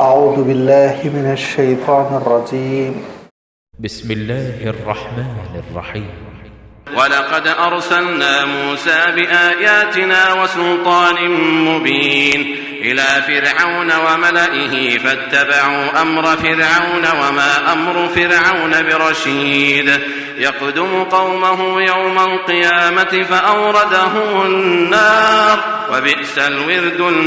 أعوذ بالله من الشيطان الرجيم. بسم الله الرحمن الرحيم. وَلَقَدْ أَرْسَلْنَا مُوسَى بِآيَاتِنَا وَسُلْطَانٍ مُّبِينٍ إِلَى فِرْعَوْنَ وَمَلَئِهِ فَاتَّبَعُوا أَمْرَ فِرْعَوْنَ وَمَا أَمْرُ فِرْعَوْنَ بِرَشِيدٍ يَقْدُمُ قَوْمَهُ يَوْمَ الْقِيَامَةِ فَأَوْرَدَهُمُ النَّارَ وَبِئْسَ الْوِرْدُ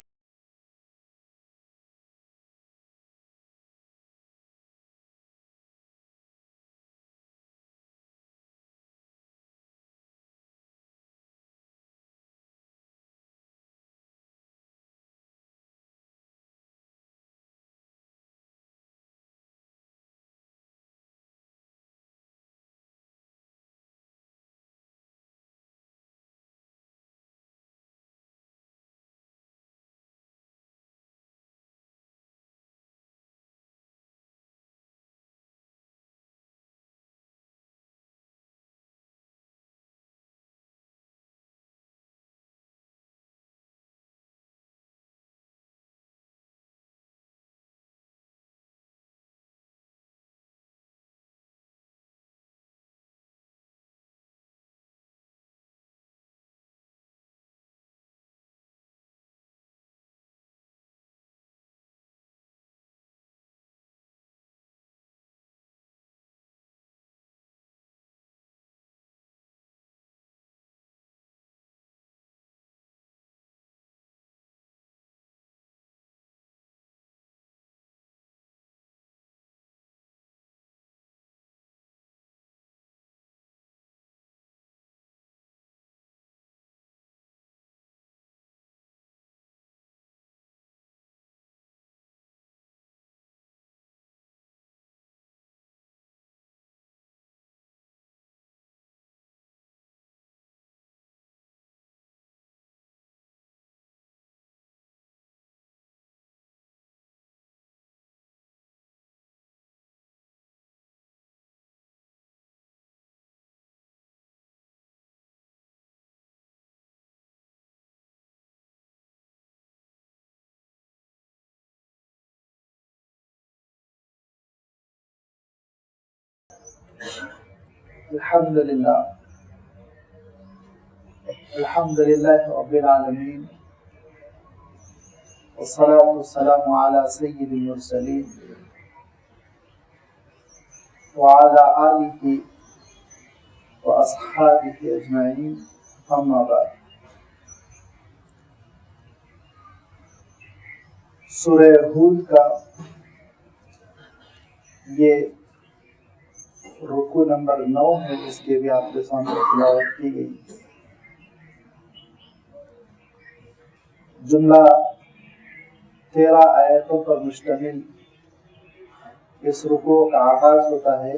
الحمد لله رب العالمين، والصلاة والسلام على سيد المرسلين وعلى آله وأصحابه أجمعين، أما بعد۔ سورہ ہود کا یہ رکوع نمبر 9 ہے، جس کے بھی آپ کے سامنے تلاوت کی گئی۔ جملہ 13 آیتوں پر مشتمل اس رکوع کا آغاز ہوتا ہے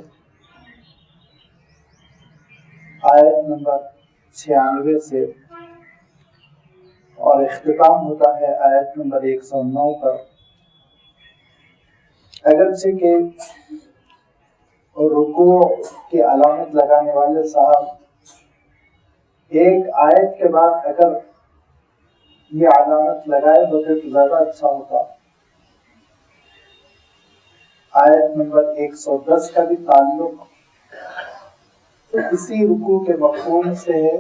آیت نمبر 96 سے، اور اختتام ہوتا ہے آیت نمبر 109 پر۔ اگرچہ کہ رکوع کی علامت لگانے والے صاحب ایک آیت کے بعد اگر یہ علامت لگائے ہوتے تو زیادہ اچھا ہوتا۔ آیت نمبر 110 کا بھی تعلق اسی رکوع کے مفہوم سے ہے،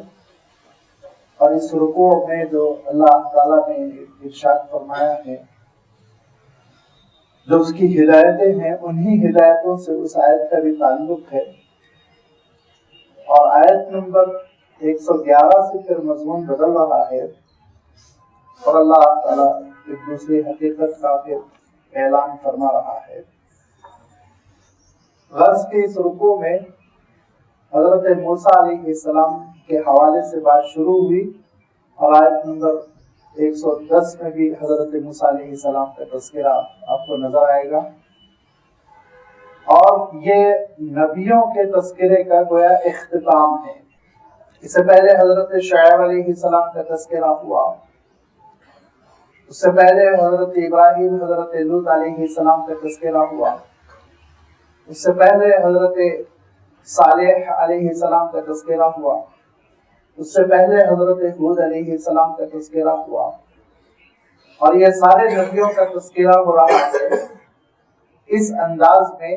اور اس رکوع میں جو اللہ تعالیٰ نے ارشاد فرمایا ہے، جو اس کی ہدایتیں ہیں، انہی ہدایتوں سے اس آیت کا بھی تعلق ہے۔ اور آیت نمبر 111 سے پھر مضمون بدل رہا ہے، اور اللہ تعالیٰ ایک دوسری حقیقت کا پھر اعلان فرما رہا ہے۔ غرض کے اس رکوع میں حضرت موسیٰ علیہ السلام کے حوالے سے بات شروع ہوئی، اور آیت نمبر 110 میں بھی حضرت موسیٰ علیہ السلام کا تذکرہ آپ کو نظر آئے گا، اور یہ نبیوں کے تذکرے کا گویا اختتام ہے۔ اس سے پہلے حضرت شعیب علیہ السلام کا تذکرہ ہوا، اس سے پہلے حضرت ابراہیم، حضرت لوط علیہ السلام کا تذکرہ ہوا، اس سے پہلے حضرت صالح علیہ السلام کا تذکرہ ہوا، اس سے پہلے حضرت ہود علیہ السلام کا تذکرہ ہوا، اور یہ سارے نبیوں کا تذکرہ ہو رہا ہے اس انداز میں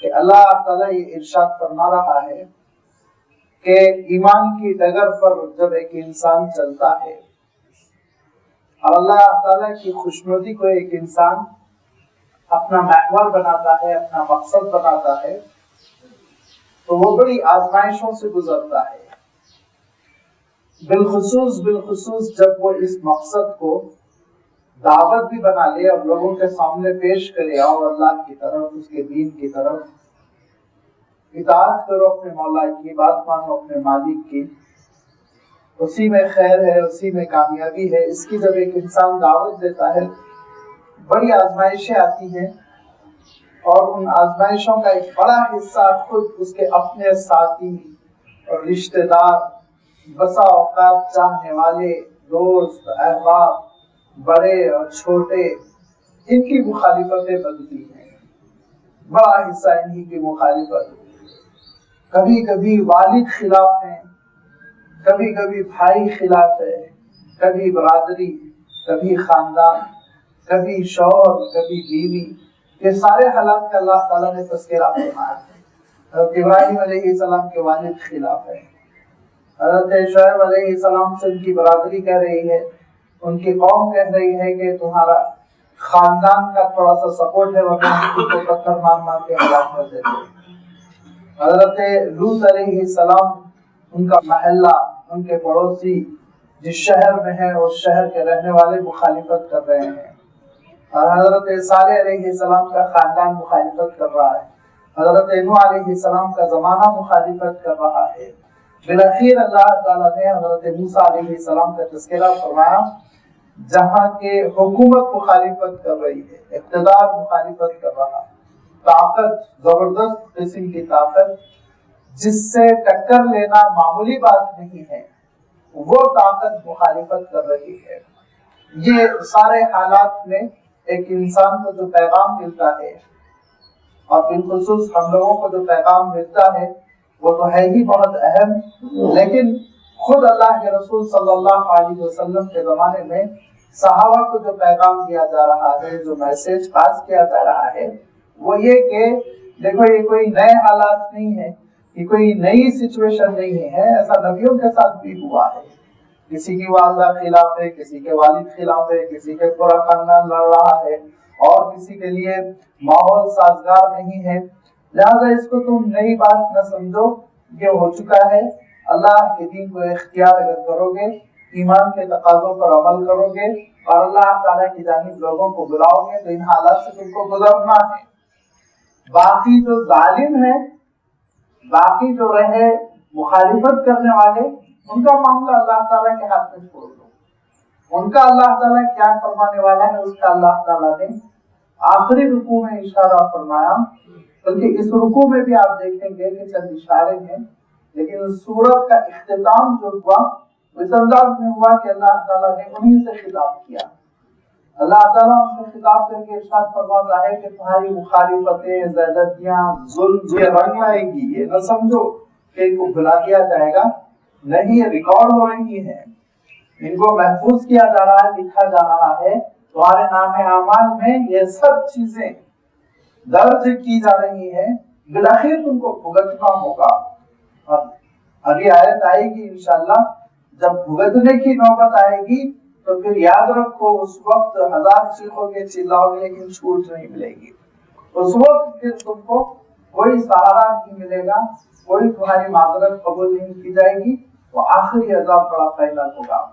کہ اللہ تعالیٰ یہ ارشاد فرما رہا ہے کہ ایمان کی ڈگر پر جب ایک انسان چلتا ہے اور اللہ تعالیٰ کی خوشنودی کو ایک انسان اپنا محور بناتا ہے، اپنا مقصد بناتا ہے، تو وہ بڑی آزمائشوں سے گزرتا ہے۔ بالخصوص جب وہ اس مقصد کو دعوت بھی بنا لے اور لوگوں کے سامنے پیش کرے، آؤ اللہ کی طرف، اس کے دین کی طرف، اطاعت کرو اپنے مولا کی، بات مانو اپنے مالک کی، اسی میں خیر ہے، اسی میں کامیابی ہے۔ اس کی جب ایک انسان دعوت دیتا ہے، بڑی آزمائشیں آتی ہیں، اور ان آزمائشوں کا ایک بڑا حصہ خود اس کے اپنے ساتھی اور رشتہ دار، بسا اوقات چاہنے والے، دوست، احباب، بڑے اور چھوٹے، ان کی مخالفتیں بنتی ہیں۔ بڑا حصہ انہی کی مخالفت، کبھی کبھی والد خلاف ہیں، کبھی کبھی بھائی خلاف ہے، کبھی برادری، کبھی خاندان، کبھی شوہر، کبھی بیوی۔ یہ سارے حالات کا اللہ تعالیٰ نے تذکرہ فرمایا ہے۔ حضرت ابراہیم علیہ السلام کے والد خلاف ہے، حضرت شعیب علیہ السلام سے ان کی برادری کہہ رہی ہے، ان کی قوم کہہ رہی ہے کہ تمہارا خاندان کا تھوڑا سا سپورٹ ہے، ورنہ ہم کو پتھر مار مار کے ہلاک کر دیتے۔ حضرت لوط علیہ السلام، ان کا محلہ، ان کے پڑوسی جس شہر میں ہے اس شہر کے رہنے والے مخالفت کر رہے ہیں، اور حضرت صالح علیہ السلام کا خاندان مخالفت کر رہا ہے، حضرت نوح علیہ السلام کا زمانہ مخالفت کر رہا ہے۔ بالآخر اللہ تعالیٰ نے حضرت موسیٰ علیہ السلام کا تذکرہ فرمایا، جہاں کے حکومت مخالفت کر رہی ہے، اقتدار مخالفت کر رہا ہے، طاقت، زبردست قسم کی طاقت جس سے ٹکر لینا معمولی بات نہیں ہے، وہ طاقت مخالفت کر رہی ہے۔ یہ سارے حالات میں ایک انسان کو جو پیغام ملتا ہے، اور بالخصوص ہم لوگوں کو جو پیغام ملتا ہے وہ تو ہے ہی بہت اہم، لیکن خود اللہ کے رسول صلی اللہ علیہ وسلم کے زمانے میں صحابہ کو جو پیغام دیا جا رہا ہے، جو میسج پاس کیا جا رہا ہے، وہ یہ کہ دیکھو یہ کوئی نئے حالات نہیں ہے، یہ کوئی نئی سچویشن نہیں ہے، ایسا نبیوں کے ساتھ بھی ہوا ہے۔ کسی کی والدہ خلاف ہے، کسی کے والد خلاف ہے، کسی کے پورا خاندان لڑ رہا ہے، اور کسی کے لیے ماحول سازگار نہیں ہے، لہذا اس کو تم نئی بات نہ سمجھو، یہ ہو چکا ہے۔ اللہ کے دین کو اختیار اگر کرو گے، ایمان کے تقاضوں پر عمل کرو گے، اور اللہ تعالیٰ کی جانب لوگوں کو بلاؤ گے، تو ان حالات سے تم کو گزرنا ہے۔ باقی جو ظالم ہیں، باقی جو رہے مخالفت کرنے والے، ان کا معاملہ اللہ تعالیٰ کے ہاتھ میں چھوڑ دو، ان کا اللہ تعالیٰ کیا فرمانے والا ہے اس کا اللہ تعالیٰ نے آخری رکوع میں اشارہ فرمایا، بلکہ اس رکوع میں بھی آپ دیکھیں گے کہ چند اشارے ہیں، لیکن سورت کا اختتام جو ہوا اس انداز میں ہوا کہ اللہ تعالیٰ نے انہی سے خطاب کیا۔ اللہ تعالیٰ ان سے خطاب کر کے ارشاد فرماتا ہے کہ تمہاری مخالفتیں، زیادتیاں، ظلم یہ رنگ آئیں گی، یہ نہ سمجھو کہ ان کو بھلا دیا جائے گا، نہیں، یہ ریکارڈ ہو رہی ہیں، ان کو محفوظ کیا جا رہا ہے، لکھا جا رہا ہے، تمہارے نام اعمال میں یہ سب چیزیں درج کی جا رہی ہیں، بالآخر تم کو بھگتنا ہوگا۔ اور ابھی آیت آئے گی انشاءاللہ، جب بھگتنے کی نوبت آئے گی تو پھر یاد رکھو اس وقت ہزار چیخوں کے چلاؤ گے لیکن چھوٹ نہیں ملے گی، اس وقت پھر تم کو کوئی سہارا نہیں ملے گا، کوئی تمہاری معذرت قبول نہیں کی جائے گی، وہ آخری عذاب بڑا پھیلا ہوگا۔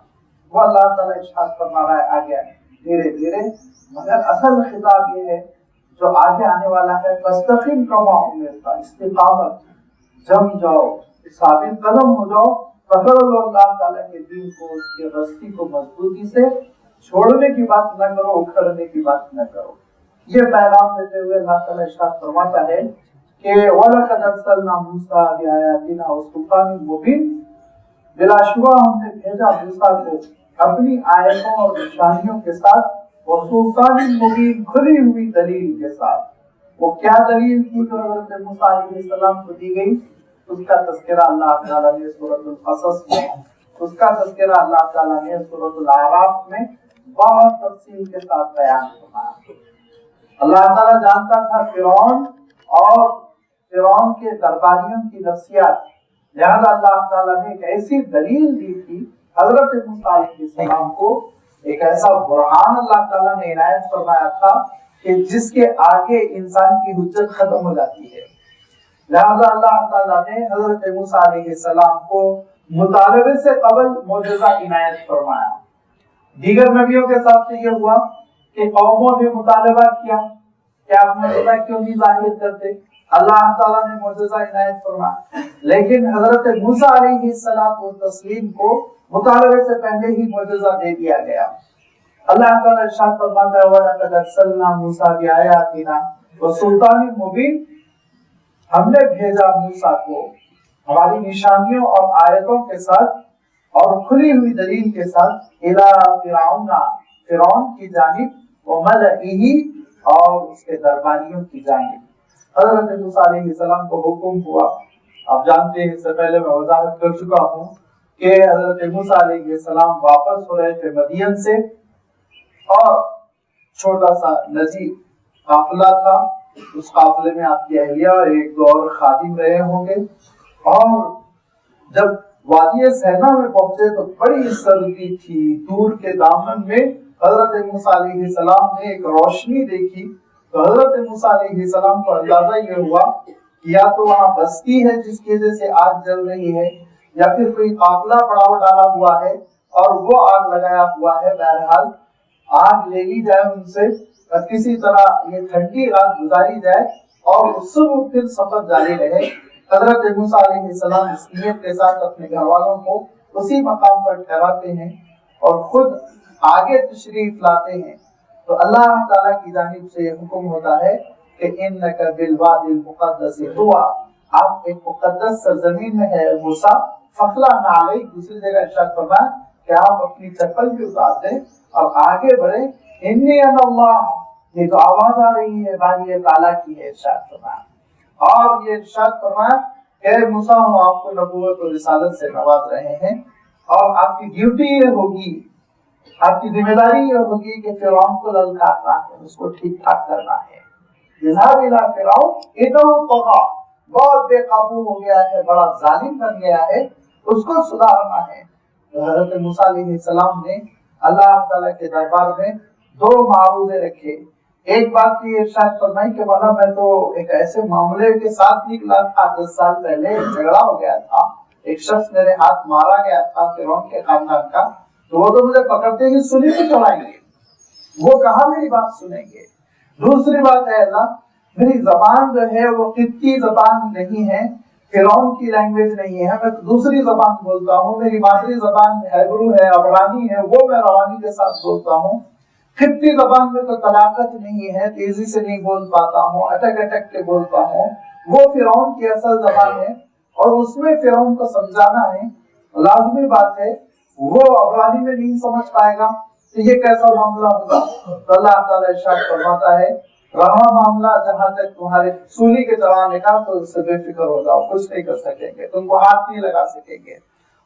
وہ اللہ تعالیٰ ارشاد فرما رہا ہے آگے دھیرے دھیرے، مگر اصل خطاب یہ ہے جو آگے آنے والا ہے، فاستقم کما امرت، استقامت، جم جاؤ، ثابت قدم ہو جاؤ، پکڑ لو اللہ تعالیٰ کے دین کو، اس کے رستے کو مضبوطی سے، چھوڑنے کی بات نہ کرو، اکھڑنے کی بات نہ کرو۔ یہ پیغام دیتے ہوئے اللہ تعالیٰ ارشاد فرماتا ہے کہ وَلَقَدْ أَرْسَلْنَا مُوسَىٰ بِآيَاتِنَا وَسُلْطَانٍ مُبِينٍ، بلا شبہ ہم نے بھیجا موسیٰ کو اپنی آیتوں اور نشانیوں کے ساتھ، وَسُلْطَانٍ مُبِينٍ، کھلی ہوئی دلیل کے ساتھ۔ وہ کیا دلیل تھی جو حضرت موسیٰ علیہ السلام کو دی گئی؟ اس کا تذکرہ اللہ تعالیٰ نے سورۃ القصص میں، اس کا تذکرہ اللہ تعالیٰ نے سورۃ الاعراف میں بہت تفصیل کے ساتھ بیان فرمایا۔ اللہ تعالیٰ جانتا تھا فرعون اور فرعون کے درباریوں کی نفسیات، لہذا اللہ تعالیٰ نے ایک ایسی دلیل دی تھی حضرت موسیٰ علیہ السلام کو، ایک ایسا برہان اللہ تعالیٰ نے عنایت فرمایا تھا کہ جس کے آگے انسان کی حجت ختم ہو جاتی ہے۔ لہذا اللہ تعالیٰ نے حضرت موسیٰ علیہ السلام کو مطالبے سے قبل معجزہ عنایت فرمایا۔ دیگر نبیوں کے ساتھ یہ ہوا کہ قوموں نے مطالبہ کیا کہ آپ معجزہ کیوں نہیں ظاہر کرتے، اللہ تعالیٰ نے معجزہ عنایت فرمایا، لیکن حضرت موسیٰ علیہ السلام کو مطالبے سے پہلے ہی معجزہ دے دیا گیا۔ اللہ تعالیٰ ارشاد فرماتا ہے وَلَقَدْ أَرْسَلْنَا مُوسَىٰ بِآيَاتِنَا وَسُلْطَانٍ مُبِينٍ، ہم نے بھیجا موسیٰ کو ہماری نشانیوں اور آیتوں کے ساتھ اور کھلی ہوئی دلیل کے ساتھ إِلَىٰ فِرْعَوْنَ، فرعون کی جانب، وَمَلَئِهِ اور اس کے درباریوں کی جانب۔ حضرت موسیٰ علیہ السلام کو حکم ہوا، آپ جانتے ہیں اس سے پہلے میں وضاحت کر چکا ہوں کہ حضرت موسیٰ علیہ السلام واپس ہو رہے تھے مدین سے، اور چھوٹا سا نجی قافلہ تھا، اس قافلے میں آپ کی اہلیہ اور ایک دو اور خادم رہے ہوں گے، اور جب وادی سینا میں پہنچے تو بڑی سردی تھی، دور کے دامن میں حضرت موسیٰ علیہ السلام نے ایک روشنی دیکھی، تو حضرت موسیٰ علیہ السلام کو اندازہ یہ ہوا کہ یا تو وہاں بستی ہے جس کی وجہ سے آگ جل رہی ہے، یا پھر کوئی قافلہ پڑاؤ ڈالا ہوا ہے اور وہ آگ لگایا ہوا ہے، بہرحال آگ لے لی جائے ان سے اور کسی طرح یہ ٹھنڈی رات گزاری جائے اور اس صبح پھر سفر جاری رہے۔ حضرت موسیٰ علیہ السلام اس نیت کے ساتھ اپنے گھر والوں کو اسی مقام پر ٹھہراتے ہیں اور خود آگے تشریف لاتے ہیں، تو اللہ تعالیٰ کی جانب سے حکم ہوتا ہے کہ اِنَّكَ بِالْوَادِ الْمُقَدَّسِ طُوَىٰ، آپ ایک مقدس سرزمین میں ہے موسیٰ، فَخْلَعْنَ عَلَيْكَ، دوسری جگہ ارشاد فرمایا کہ آپ اپنی چپل بھی اتار دیں اور آگے بڑھیں، اِنِّي أَنَا اللَّهُ، یہ جو آواز آ رہی ہے بانی تعالیٰ کی ہے، ارشاد فرمایا، اور یہ ارشاد فرمایا کہ موسیٰ ہم آپ کو نبوت اور رسالت سے نواز رہے ہیں، اور آپ کی ڈیوٹی یہ ہوگی، آپ کی ذمہ داری یہ ہوگی کہ فرعون کو للکارنا ہے، اس کو ٹھیک ٹھاک کرنا ہے۔ اذهب الى فرعون انه طغى، بہت بے قابو ہو گیا ہے، بڑا ظالم بن گیا ہے، اس کو سدھارنا ہے۔ تو حضرت موسیٰ علیہ السلام نے اللہ تعالیٰ کے دربار میں دو معروضے رکھے۔ ایک بات کی ارشاد فرمائی کہ مولا میں تو ایک ایسے معاملے کے ساتھ نکلا تھا، 10 سال پہلے جھگڑا ہو گیا تھا، ایک شخص میرے ہاتھ مارا گیا تھا فرعون کے خاندان کا، تو وہ تو مجھے پکڑتے ہی سولی پہ چڑھائیں گے، وہ کہاں میری بات سنیں گے۔ دوسری بات ہے اللہ، میری زبان جو ہے وہ قبطی زبان نہیں ہے، فرعون کی لینگویج نہیں ہے، میں دوسری زبان بولتا ہوں، میری مادری زبان ہیبرو ہے، عبرانی ہے، وہ میں روانی کے ساتھ بولتا ہوں۔ قبطی زبان میں تو طلاقت نہیں ہے، تیزی سے نہیں بول پاتا ہوں، اٹک اٹک کے بولتا ہوں، وہ فرعون کی اصل زبان ہے، اور اس میں فرعون کو سمجھانا ہے، لازمی بات ہے، وہ عبرانی میں نہیں سمجھ پائے گا تو یہ کیسا معاملہ ہوگا۔ تو اللہ تعالیٰ ارشاد فرماتا ہے رہا معاملہ جہاں تک تمہارے سولی کے چڑھانے کا، تو اس سے بے فکر ہو جاؤ، کچھ نہیں کر سکیں گے، تم کو ہاتھ نہیں لگا سکیں گے۔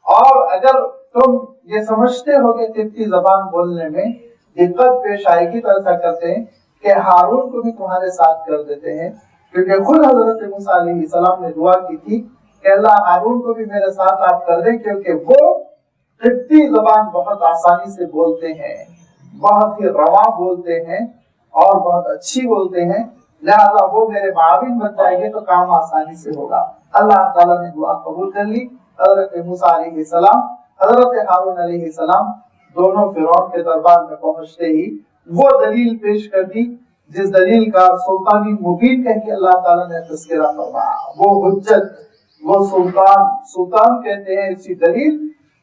اور اگر تم یہ سمجھتے ہو کہ قبطی زبان بولنے میں دقت پیش آئے گی تو ایسا کرتے ہیں کہ ہارون کو بھی تمہارے ساتھ کر دیتے ہیں، کیونکہ خود حضرت موسیٰ علیہ السلام نے دعا کی تھی کہ اللہ ہارون کو بھی میرے ساتھ آپ کر دیں، کیونکہ وہ قبطی زبان بہت آسانی سے بولتے ہیں، بہت ہی رواں بولتے ہیں اور بہت اچھی بولتے ہیں، لہذا وہ میرے معاون بن جائیں گے تو کام آسانی سے ہوگا۔ اللہ تعالیٰ نے دعا قبول کر لی۔ حضرت موسیٰ علیہ السلام، حضرت ہارون علیہ السلام دونوں فرعون کے دربار میں پہنچتے ہی وہ دلیل پیش کر دی جس دلیل کا سلطانی مبین کہہ کے اللہ تعالیٰ نے تذکرہ فرمایا، وہ حجت، وہ سلطان کہتے ہیں اسی دلیل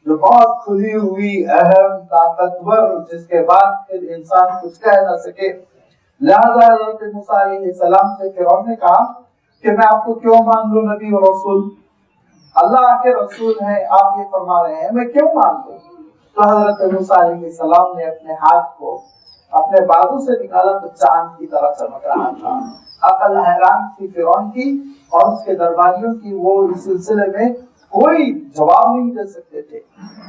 جو بہت کھلی ہوئی، اہم، طاقتور، جس کے بعد پھر انسان کچھ کہہ نہ سکے۔ لہذا حضرت موسیٰ علیہ السلام سے فرعون نے کہا کہ میں آپ کو کیوں مان لوں نبی اور رسول، اللہ کے رسول ہیں، آپ یہ فرما رہے ہیں، میں کیوں مان لوں؟ تو حضرت موسیٰ علیہ السلام نے اپنے ہاتھ کو اپنے بازو سے نکالا تو چاند کی طرح چمک رہا تھا۔ عقل حیران تھی فرعون کی اور اس کے درباریوں کی، وہ اس سلسلے میں کوئی جواب نہیں دے سکتے تھے،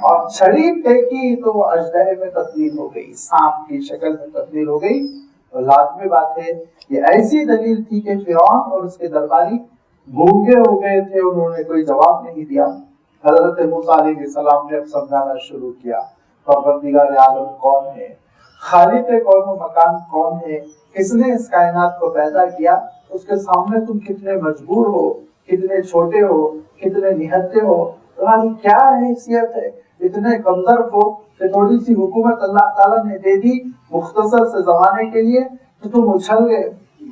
اور چھڑی پھینکی تو وہ اژدہے میں تبدیل ہو گئی، سانپ کی شکل میں تبدیل ہو گئی۔ اور لازمی بات ہے یہ ایسی دلیل تھی کہ فرعون اور اس کے درباری گونگے ہو گئے تھے، انہوں نے کوئی جواب نہیں دیا۔ حضرت موسیٰ علیہ السلام نے اب سمجھانا شروع کیا، پروردگار عالم کون ہے، خالق کون و مکان کون ہے، کس نے اس کائنات کو پیدا کیا، اس کے سامنے تم کتنے مجبور ہو، کتنے چھوٹے ہو، کتنے نہتے ہو، تمہاری کیا حیثیت ہے، اتنے کمزور ہو کہ تھوڑی سی حکومت اللہ تعالیٰ نے دے دی مختصر سے زمانے کے لیے تو تم اچھل گئے،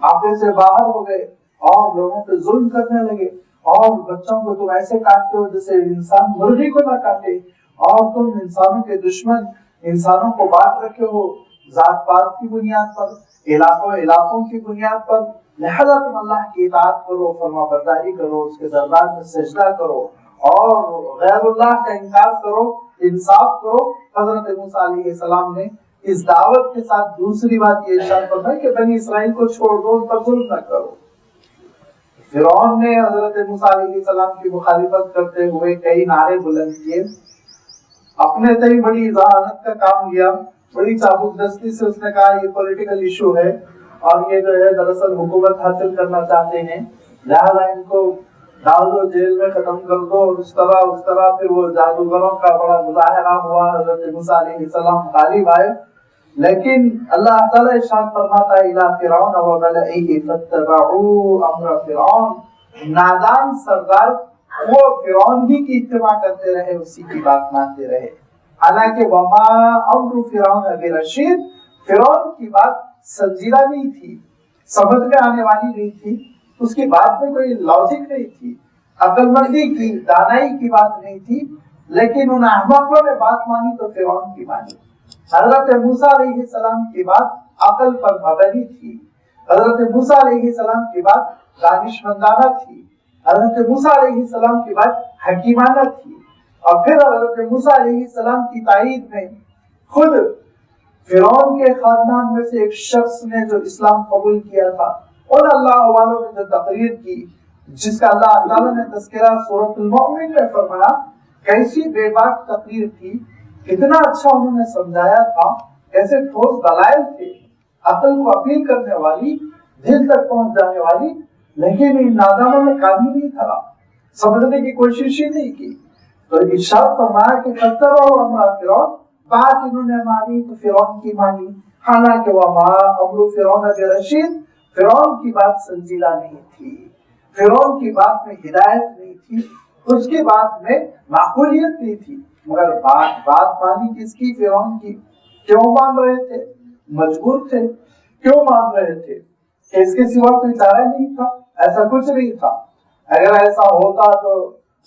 آپے سے باہر ہو گئے اور لوگوں پہ ظلم کرنے لگے، اور بچوں کو تم ایسے کاٹتے ہو جیسے انسان مرغی کو نہ کاٹے، اور تم انسانوں کے دشمن، انسانوں کو بانٹ رکھے ہو ذات پات کی بنیاد پر، علاقوں کی بنیاد پر، لہذا تم اللہ کی اطاعت کرو، فرما برداری کرو، اس کے دربار میں سجدہ کرو اور غیر اللہ کا انکار کرو، انصاف کرو۔ حضرت موسیٰ علیہ السلام نے اس دعوت کے ساتھ دوسری بات یہ ارشاد فرمائی کہ بنی اسرائیل کو چھوڑ دو، ان پر ظلم نہ کرو۔ فرعون نے حضرت موسیٰ علیہ السلام کی مخالفت کرتے ہوئے کئی نعرے بلند کیے، اپنے تئی بڑی ذہانت کا کام لیا، بڑی چابک دستی سے اس نے کہا یہ پولیٹیکل ایشو ہے اور یہ جو ہے دراصل حکومت حاصل کرنا چاہتے ہیں، لہذا ان کو ڈال دو جیل میں، ختم کر دو، اور اس طرح پھر وہ جادوگروں کا بڑا مظاہرہ ہوا، حضرت موسیٰ علیہ السلام غالب آئے۔ لیکن اللہ تعالیٰ ارشاد فرماتا ہے اِلَىٰ فِرْعَوْنَ وَمَلَئِهِ فَاتَّبَعُوا أَمْرَ فِرْعَوْنَ، نادان سردار وہ فرعون ہی کی اتباع کرتے رہے، اسی کی بات مانتے رہے، حالانکہ وما امر فرعون برشید، فرعون کی بات سنجیدہ نہیں تھی، سمجھ میں آنے والی نہیں تھی، اس کی بات میں کوئی لاجک نہیں تھی، عقل مندی کی، دانائی کی بات نہیں تھی، لیکن ان احمقوں نے بات مانی تو فرعون کی مانی۔ حضرت موسیٰ علیہ السلام کی بات عقل پر مبنی تھی، حضرت موسیٰ علیہ السلام کی بات دانشمندانہ تھی، حضرت موسیٰ علیہ السلام کی بات حکیمانہ تھی، اور پھر حضرت موسیٰ علیہ السلام کی تائید میں خود فرعون کے خاندان میں سے ایک شخص نے جو اسلام قبول کیا تھا، ان اللہ والوں نے جو تقریر کی، جس کا اللہ تعالیٰ نے تذکرہ سورۃ المؤمن میں فرمایا، کیسی بے باک تقریر تھی، کتنا اچھا انہوں نے سمجھایا تھا، کیسے ٹھوس دلائل تھے، عقل کو اپیل کرنے والی، دل تک پہنچ جانے والی، لیکن ان نادانوں نے کام ہی نہیں کرا، سمجھنے کی کوشش ہی نہیں کی۔ تو ارشاد فرمایا کہ فَاتَّبَعُوا أَمْرَ فِرْعَوْنَ، بات انہوں نے مانی تو فرعون کی مانی، حالانکہ وَمَا أَمْرُ فِرْعَوْنَ بِرَشِيدٍ، فرعون کی بات سنجیدہ نہیں تھی، فرعون کی بات میں ہدایت نہیں تھی، اس کی بات میں معقولیت نہیں تھی، مگر بات مانی کس کی؟ فرعون کی۔ کیوں مان رہے تھے؟ مجبور تھے۔ کیوں مان رہے تھے؟ کہ اس کے سوا کوئی چارہ نہیں تھا، ایسا کچھ نہیں تھا۔ اگر ایسا ہوتا تو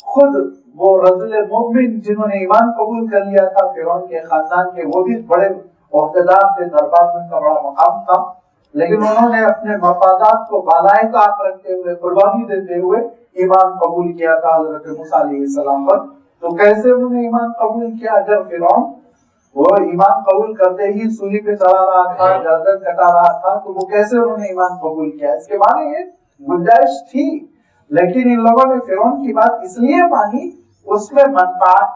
خود وہ رجل مومن جنہوں نے ایمان قبول کر لیا تھا فرعون کے خاندان کے، وہ بھی بڑے عہدیدار تھے، دربار میں ان کا بڑا مقام تھا، لیکن انہوں نے اپنے مفادات کو بالائے طاق رکھتے ہوئے، قربانی دیتے ہوئے ایمان قبول کیا تھا حضرت موسیٰ علیہ السلام پر۔ تو کیسے انہوں نے ایمان قبول کیا؟ جب فرعون وہ ایمان قبول کرتے ہی سولی پہ چلا رہا تھا، گردن کٹا رہا تھا، تو وہ کیسے انہوں نے ایمان قبول کیا؟ اس کے بارے یہ گنجائش تھی، لیکن ان لوگوں نے فرعون کی بات اس لیے مانی، اس میں منفعت،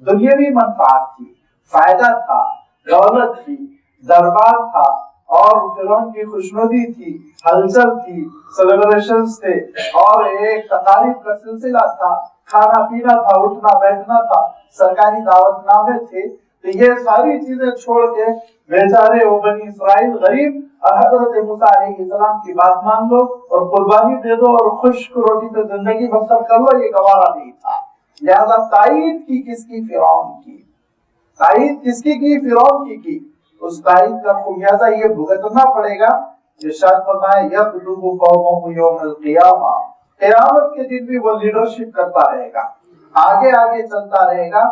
دنیاوی منفعت تھی، فائدہ تھا، دولت تھی، دربار تھا، اور فرعون کی خوشنودی تھی، ہلچل تھی، سیلیبریشنز تھے، اور ایک تقاریب کا سلسلہ تھا، کھانا پینا تھا، اٹھنا بیٹھنا تھا، سرکاری دعوت نامے تھے۔ تو یہ ساری چیزیں چھوڑ کے بیچارے وہ بنی اسرائیل غریب اور حضرت موسیٰ علیہ السلام کی بات مان لو اور قربانی دے دو اور خشک روٹی پہ زندگی بسر کر لو، یہ گوارا نہیں تھا۔ لہذا تائید کی کس کی؟ فرعون کی۔ تائید کس کی؟ فرعون کی۔ اس تائید کا خمیازہ یہ بھگتنا پڑے گا۔ ارشاد فرمایا یقلب قومہ یوم القیامہ، قیامت کے دن بھی وہ لیڈرشپ کرتا رہے گا، آگے آگے چلتا رہے گا۔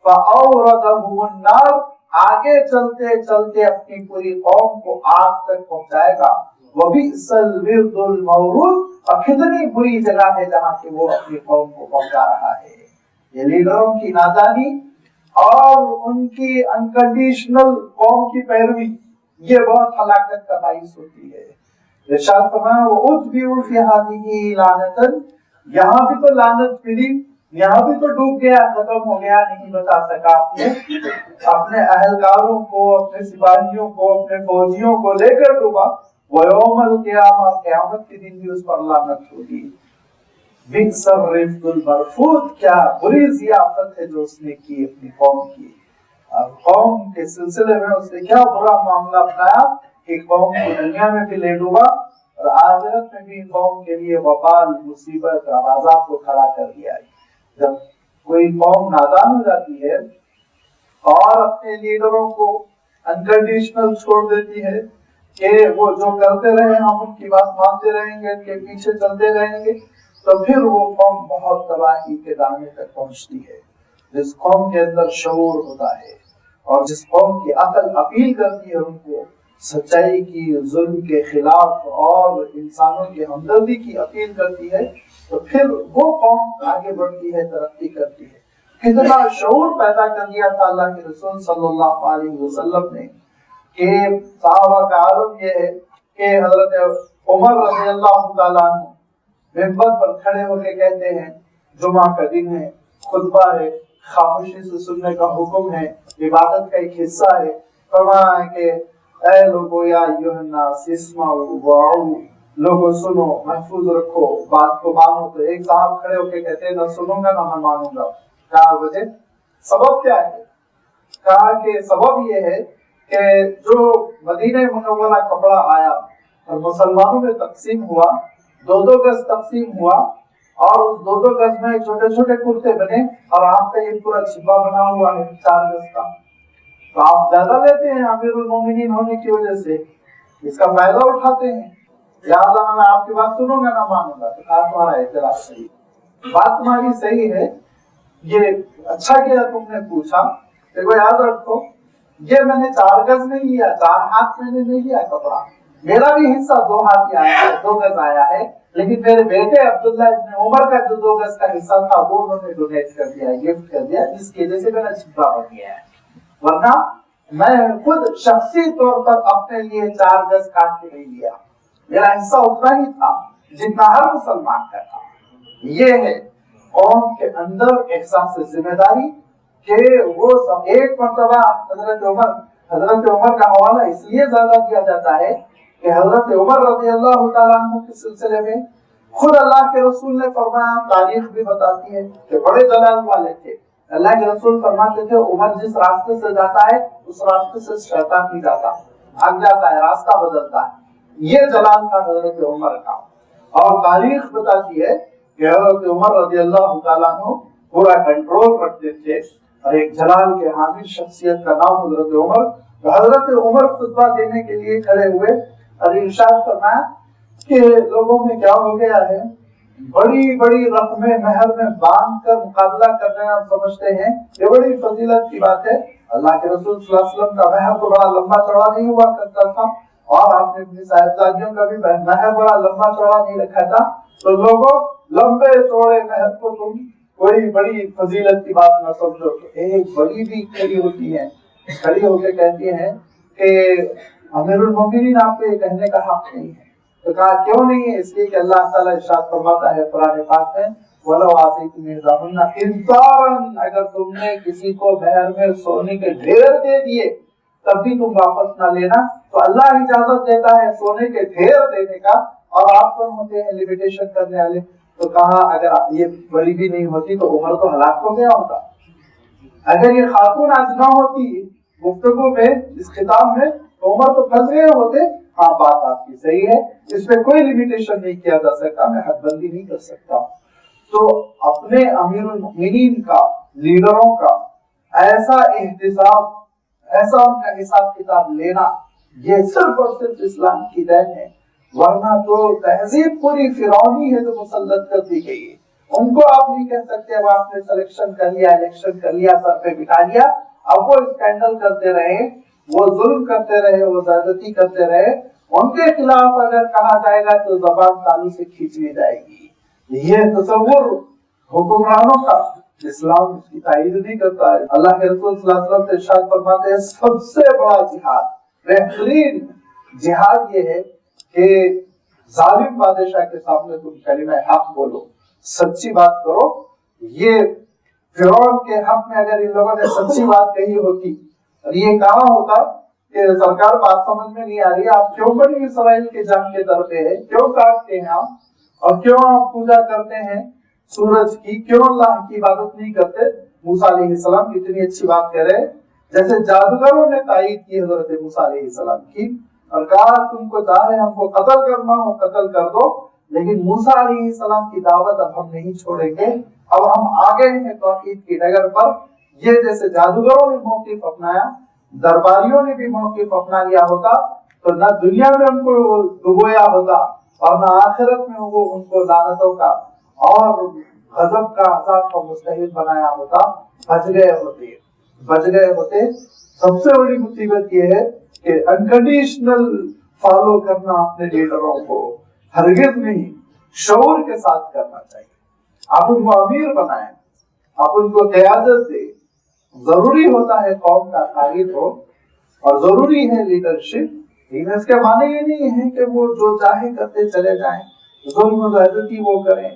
فَأَوْرَدَهُمُ النَّارِ، آگے چلتے چلتے اپنی پوری قوم کو آگ تک پہنچائے گا۔ وَبِئْسَ الْوِرْدُ الْمَوْرُودُ، اور کتنی بری جگہ ہے جہاں کہ وہ اپنی قوم کو پہنچا رہا ہے۔ یہ لیڈروں کی نادانی اور ان کی انکنڈیشنل قوم کی پیروی، یہ بہت ہلاکت کا باعث ہوتی ہے۔ ارشاد فرمایا وَأُتْبِعُوا فِي هَٰذِهِ لَعْنَةً، یہاں بھی تو لعنت ملی، یہاں بھی تو ڈوب گیا، ختم ہو گیا، نہیں بچا سکا اپنے اہلکاروں کو، اپنے سپاہیوں کو، اپنے فوجیوں کو لے کر ڈوبا۔ وَيَوْمَ الْقِيَامَةِ، قیامت کے دن بھی اس پر لعنت ہوگی۔ بِئْسَ الرِّفْدُ الْمَرْفُودُ، کیا بری ضیافت ہے جو اس نے کی اپنی قوم کی۔ قوم کے سلسلے میں اس نے کیا برا معاملہ اپنایا کہ قوم کو دنیا میں بھی لے ڈوبا اور آخرت میں بھی قوم کے لیے وبال، مصیبت اور عذاب کو کھڑا کر دیا۔ جب کوئی قوم نادان ہو جاتی ہے اور اپنے لیڈروں کو انکنڈیشنل چھوڑ دیتی ہے کہ وہ جو کرتے رہے ہم ان کی بات مانتے رہیں گے، ان کے پیچھے چلتے رہیں گے، تو پھر وہ قوم بہت تباہی کے دانے تک پہنچتی ہے۔ جس قوم کے اندر شعور ہوتا ہے اور جس قوم کی عقل اپیل کرتی ہے ان کو سچائی کی، ظلم کے خلاف اور انسانوں کی ہمدردی کی اپیل کرتی ہے، تو پھر وہ قوم آگے بڑھتی ہے، ترقی کرتی ہے۔ کتنا شعور پیدا کر دیا تھا اللہ کے رسول صلی اللہ علیہ وسلم نے کہ صحابہ کا عالم یہ ہے کہ حضرت عمر رضی اللہ تعالیٰ عنہ منبر پر کھڑے ہو کے کہتے ہیں، جمعہ کا دن ہے، خطبہ ہے، خاموشی سے سننے کا حکم ہے، عبادت کا ایک حصہ ہے، فرمایا کہ اے لوگو یا ایھا الناس اسمعوا وعوا، لوگوں سنو، محفوظ رکھو، بات کو مانو۔ تو ایک صاحب کھڑے ہو کے کہتے ہیں نہ سنوں گا نہ میں مانوں گا۔ کہا وجہ، سبب کیا ہے؟ کہا کہ سبب یہ ہے کہ جو مدینہ منورہ کپڑا آیا اور مسلمانوں میں تقسیم ہوا، 2 گز تقسیم ہوا، اور اس 2 گز میں چھوٹے چھوٹے کرتے بنے، اور آپ کا یہ پورا چھپا بنا ہوا ہے 4 گز کا، تو آپ زیادہ لیتے ہیں امیر المومنین ہونے کی وجہ سے، اس کا فائدہ اٹھاتے ہیں، لہٰذا میں آپ کی بات سنوں گا نہ مانوں گا۔ تو کہا تمہارا اعتراض صحیح، بات تمہاری صحیح ہے، یہ اچھا کیا تم نے پوچھا۔ دیکھو یاد رکھو، یہ میں نے 4 گز نہیں لیا، 4 ہاتھ میں نے نہیں لیا کپڑا، میرا بھی حصہ 2 ہاتھ ہی آیا ہے، 2 گز آیا ہے، لیکن میرے بیٹے عبداللہ ابن عمر کا جو 2 گز کا حصہ تھا وہ انہوں نے ڈونیٹ کر دیا، گفٹ کر دیا، جس کی وجہ سے میرا چھپا بن گیا ہے، ورنہ میں خود شخصی طور پر اپنے لیے 4 گز کاٹ کے نہیں لیا، میرا حصہ اتنا ہی تھا جتنا ہر مسلمان کا تھا۔ یہ ہے قوم کے اندر احساس ذمہ داری کہ وہ ایک مرتبہ حضرت عمر کا حوالہ اس لیے زیادہ دیا جاتا ہے کہ حضرت عمر رضی اللہ تعالیٰ عنہ کے سلسلے میں خود اللہ کے رسول نے فرمایا، تاریخ بھی بتاتی ہے کہ بڑے جلال والے تھے۔ اللہ کے رسول فرماتے تھے عمر جس راستے سے جاتا ہے اس راستے سے شیطان نہیں جاتا، بھاگ جاتا ہے، راستہ بدلتا ہے۔ یہ جلال تھا حضرت عمر کا، اور تاریخ بتاتی ہے کہ حضرت عمر رضی اللہ تعالیٰ عنہ پورا کنٹرول رکھتے تھے، اور ایک جلال کے حامل شخصیت کا نام حضرت عمر۔ تو حضرت عمر خطبہ دینے کے لیے کھڑے ہوئے اور ارشاد فرمایا کہ لوگوں میں کیا ہو گیا ہے، بڑی بڑی رقمیں مہر میں باندھ کر مقابلہ کرنے اور سمجھتے ہیں یہ بڑی فضیلت کی بات ہے۔ اللہ کے رسول صلی اللہ علیہ وسلم کا مہر تو بڑا لمبا چوڑا نہیں ہوا کرتا تھا، اور آپ نے اپنی صاحبزادیوں کا بھی مہر بڑا لمبا چوڑا نہیں رکھا تھا، تو لوگوں لمبے چوڑے مہر کو تم کوئی بڑی فضیلت کی بات نہ سمجھو۔ ایک بڑی بھی کھڑی ہوتی ہے، کھڑی ہو کے کہتی ہیں کہ امیر المومنین آپ کو یہ کہنے کا حق نہیں ہے۔ تو کہا کیوں نہیں ہے؟ اس لیے کہ اللہ تعالیٰ ارشاد فرماتا ہے قرآن پاک میں، وَلَوْ آتَيْتُمْ إِحْدَاهُنَّ قِنطَارًا، اگر تم نے کسی کو مہر میں سونے کے ڈھیر دے دیے تب بھی تم واپس نہ لینا۔ تو اللہ اجازت دیتا ہے سونے کے ڈھیر دینے کا، اور آپ کون ہوتے ہیں لمیٹیشن کرنے والے؟ تو کہا اگر یہ بڑی بھی نہیں ہوتی تو عمر تو ہلاک ہو گیا ہوتا، اگر یہ خاتون آج نہ ہوتی گفتگو میں اس خطاب میں تو عمر تو پھنس گئے ہوتے۔ ہاں بات آپ کی صحیح ہے، اس میں کوئی لمیٹیشن نہیں کیا جا سکتا، میں حد بندی نہیں کر سکتا۔ تو اپنے امیر المؤمنین کا، لیڈروں کا ایسا احتساب، ایسا ان کا حساب کتاب لینا، یہ صرف اور صرف اسلام کی دین ہے، ورنہ تو تہذیب پوری فرعونی ہے جو مسلط کر دی گئی ہے۔ ان کو آپ نہیں کہہ سکتے اب آپ نے سلیکشن کر لیا، الیکشن کر لیا، سر پہ بٹھا لیا، اب وہ اسکینڈل کرتے رہے، وہ ظلم کرتے رہے، وہ زیادتی کرتے رہے، ان کے خلاف اگر کہا جائے گا تو زبان تالو سے کھینچ لی جائے گی۔ یہ تصور حکمرانوں کا اسلام اس کی تائید نہیں کرتا ہے۔ اللہ کے رسول صلی اللہ علیہ وسلم ارشاد فرماتے ہیں سب سے بڑا جہاد، بہترین جہاد یہ ہے کہ ظالم بادشاہ کے سامنے تم کلمہ حق بولو، سچی بات کرو، یہ فرعون کے حق میں اگر ان لوگوں نے سچی بات کہی ہوتی اور یہ کہا ہوتا کہ سرکار بات سمجھ میں نہیں آ رہی، آپ کیوں بنی اسرائیل کے جنگ کے در پہ ہے، کیوں کاٹتے ہیں آپ اور کیوں آپ پوجا کرتے ہیں سورج کی، کیوں اللہ کی عبادت نہیں کرتے؟ موسیٰ علیہ السلام کتنی اچھی بات کہہ رہے ہیں، جیسے جادوگروں نے تائید کی حضرت موسیٰ علیہ السلام کی اور کہا تم کو چاہے ہم کو قتل کرنا ہو قتل کر دو، لیکن موسیٰ علیہ السلام کی دعوت اب ہم نہیں چھوڑیں گے، اب ہم آگے ہیں توحید کی ڈگر پر۔ یہ جیسے جادوگروں نے موقف اپنایا، درباریوں نے بھی موقف اپنا لیا ہوتا تو نہ دنیا میں ان کو ڈبویا ہوتا اور نہ آخرت میں وہ ان کو لعنتوں کا اور غضب کا عذاب کا مستحق بنایا ہوتا، بچ گئے ہوتے۔ سب سے بڑی مصیبت یہ ہے کہ انکنڈیشنل فالو کرنا اپنے لیڈروں کو ہرگز نہیں، شعور کے ساتھ کرنا چاہیے۔ آپ ان کو امیر بنائیں، آپ ان کو قیادت دیں، ضروری ہوتا ہے قوم کا قائد ہو اور ضروری ہے لیڈرشپ، لیکن اس کے معنی یہ نہیں ہے کہ وہ جو چاہے کرتے چلے جائیں، ظلم و زیادتی وہ کریں،